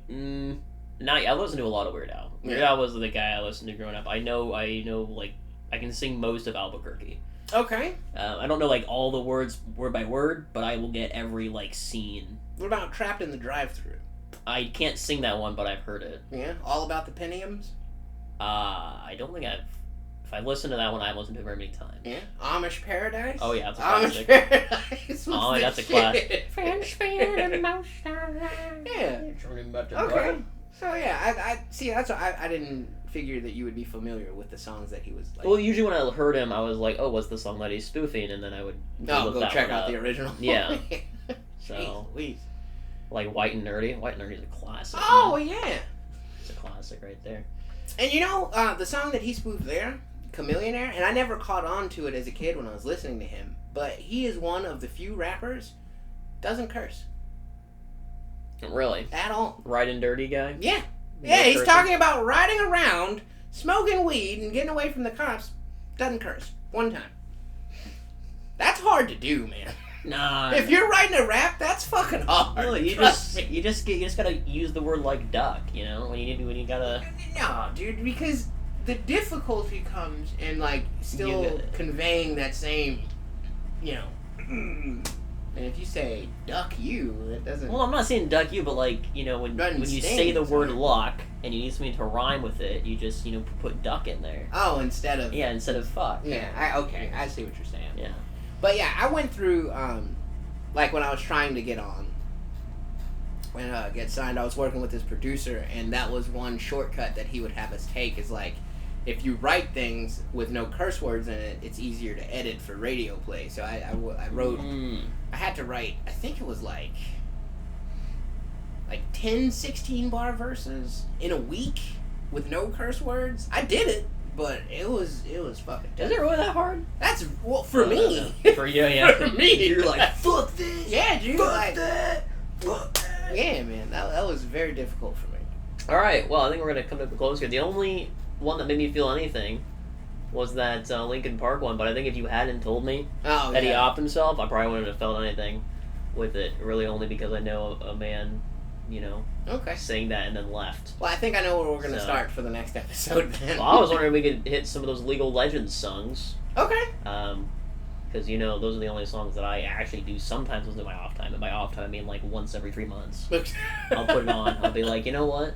Speaker 1: not. I listen to a lot of Weird Al. Weird Al was the guy I listened to growing up. I know. Like, I can sing most of Albuquerque.
Speaker 2: Okay.
Speaker 1: I don't know like all the words word by word, but I will get every like scene.
Speaker 2: What about Trapped in the Drive-Thru?
Speaker 1: I can't sing that one, but I've heard it.
Speaker 2: Yeah. All About the Pentiums?
Speaker 1: I don't think I've. If I listened to that one, I've listened to it very many times.
Speaker 2: Yeah. Amish Paradise?
Speaker 1: Oh yeah, that's a
Speaker 2: Amish
Speaker 1: classic.
Speaker 2: Paradise.
Speaker 1: Oh, that's a classic.
Speaker 2: Yeah. Okay. So yeah, I see. That's why I didn't figure that you would be familiar with the songs that he was like.
Speaker 1: Well, usually when I heard him, I was like, "Oh, what's the song that he's spoofing?" And then I would look
Speaker 2: go
Speaker 1: that
Speaker 2: check
Speaker 1: one
Speaker 2: out
Speaker 1: up.
Speaker 2: the original.
Speaker 1: Yeah.
Speaker 2: So.
Speaker 1: So,
Speaker 2: Please.
Speaker 1: like White and Nerdy. White and Nerdy is a classic.
Speaker 2: Oh
Speaker 1: man.
Speaker 2: yeah.
Speaker 1: It's a classic right there.
Speaker 2: And you know the song that he spoofed there, "Chameleonaire," and I never caught on to it as a kid when I was listening to him, but he is one of the few rappers doesn't curse
Speaker 1: Really,
Speaker 2: at all.
Speaker 1: Right and Dirty guy.
Speaker 2: Yeah.
Speaker 1: No
Speaker 2: Yeah, he's
Speaker 1: cursing?
Speaker 2: talking about riding around, smoking weed, and getting away from the cops. Doesn't curse. One time. That's hard to do, man.
Speaker 1: Nah.
Speaker 2: If you're writing a rap, that's fucking hard.
Speaker 1: No, you
Speaker 2: Trust
Speaker 1: just
Speaker 2: me.
Speaker 1: gotta use the word like duck, you know, when you gotta.
Speaker 2: No, dude, because the difficulty comes in, like, still
Speaker 1: Yeah.
Speaker 2: conveying that same, you know. And if you say duck you, that doesn't.
Speaker 1: Well, I'm not saying duck you, but like, you know, when
Speaker 2: Doesn't
Speaker 1: you
Speaker 2: sting,
Speaker 1: say the word
Speaker 2: so-
Speaker 1: luck and you need something to rhyme with it, you just put duck in there.
Speaker 2: Oh, instead of.
Speaker 1: Yeah, instead of fuck.
Speaker 2: Yeah, okay, I see what you're saying.
Speaker 1: Yeah.
Speaker 2: But yeah, I went through, like when I was trying to get on, when get signed, I was working with this producer, and that was one shortcut that he would have us take is like, if you write things with no curse words in it, it's easier to edit for radio play. So I wrote, I had to write, I think it was like 10, 16 bar verses in a week with no curse words. I did it, but it was fucking tough.
Speaker 1: Is it really that hard?
Speaker 2: That's, well, for me.
Speaker 1: For you, yeah.
Speaker 2: For me.
Speaker 1: You're like, fuck this.
Speaker 2: Yeah, dude.
Speaker 1: Fuck
Speaker 2: Like,
Speaker 1: that. Fuck that.
Speaker 2: yeah, man. That was very difficult for me.
Speaker 1: All right. Well, I think we're gonna come to a close here. The only one that made me feel anything was that Linkin Park one. But I think if you hadn't told me
Speaker 2: Oh,
Speaker 1: that he
Speaker 2: yeah.
Speaker 1: offed himself, I probably wouldn't have felt anything with it. Really, only because I know a man,
Speaker 2: Okay.
Speaker 1: saying that and then left.
Speaker 2: Well, I think I know where we're going to
Speaker 1: So-
Speaker 2: start for the next episode then.
Speaker 1: Well, I was wondering if we could hit some of those League of Legends songs.
Speaker 2: Okay.
Speaker 1: Because, those are the only songs that I actually do sometimes listen to my off time. And by off time, I mean like once every 3 months. I'll put it on. I'll be like, you know what?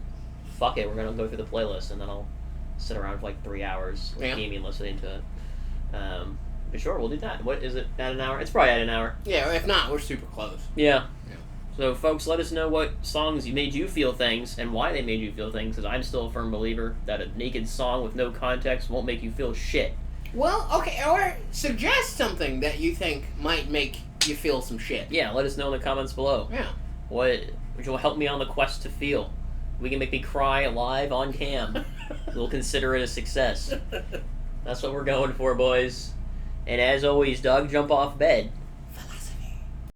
Speaker 1: Fuck it. We're going to go through the playlist. And then I'll sit around for like 3 hours with
Speaker 2: Yeah.
Speaker 1: gaming listening to it. But sure, we'll do that. What is it? At an hour? It's probably at an hour.
Speaker 2: Yeah, if not, we're super close.
Speaker 1: Yeah.
Speaker 2: Yeah.
Speaker 1: So, folks, let us know what songs made you feel things and why they made you feel things. Because I'm still a firm believer that a naked song with no context won't make you feel shit.
Speaker 2: Well, okay, or suggest something that you think might make you feel some shit.
Speaker 1: Yeah, let us know in the comments below.
Speaker 2: Yeah.
Speaker 1: Which will help me on the quest to feel. We can make me cry live on cam. We'll consider it a success. That's what we're going for, boys. And as always, dog, jump off bed.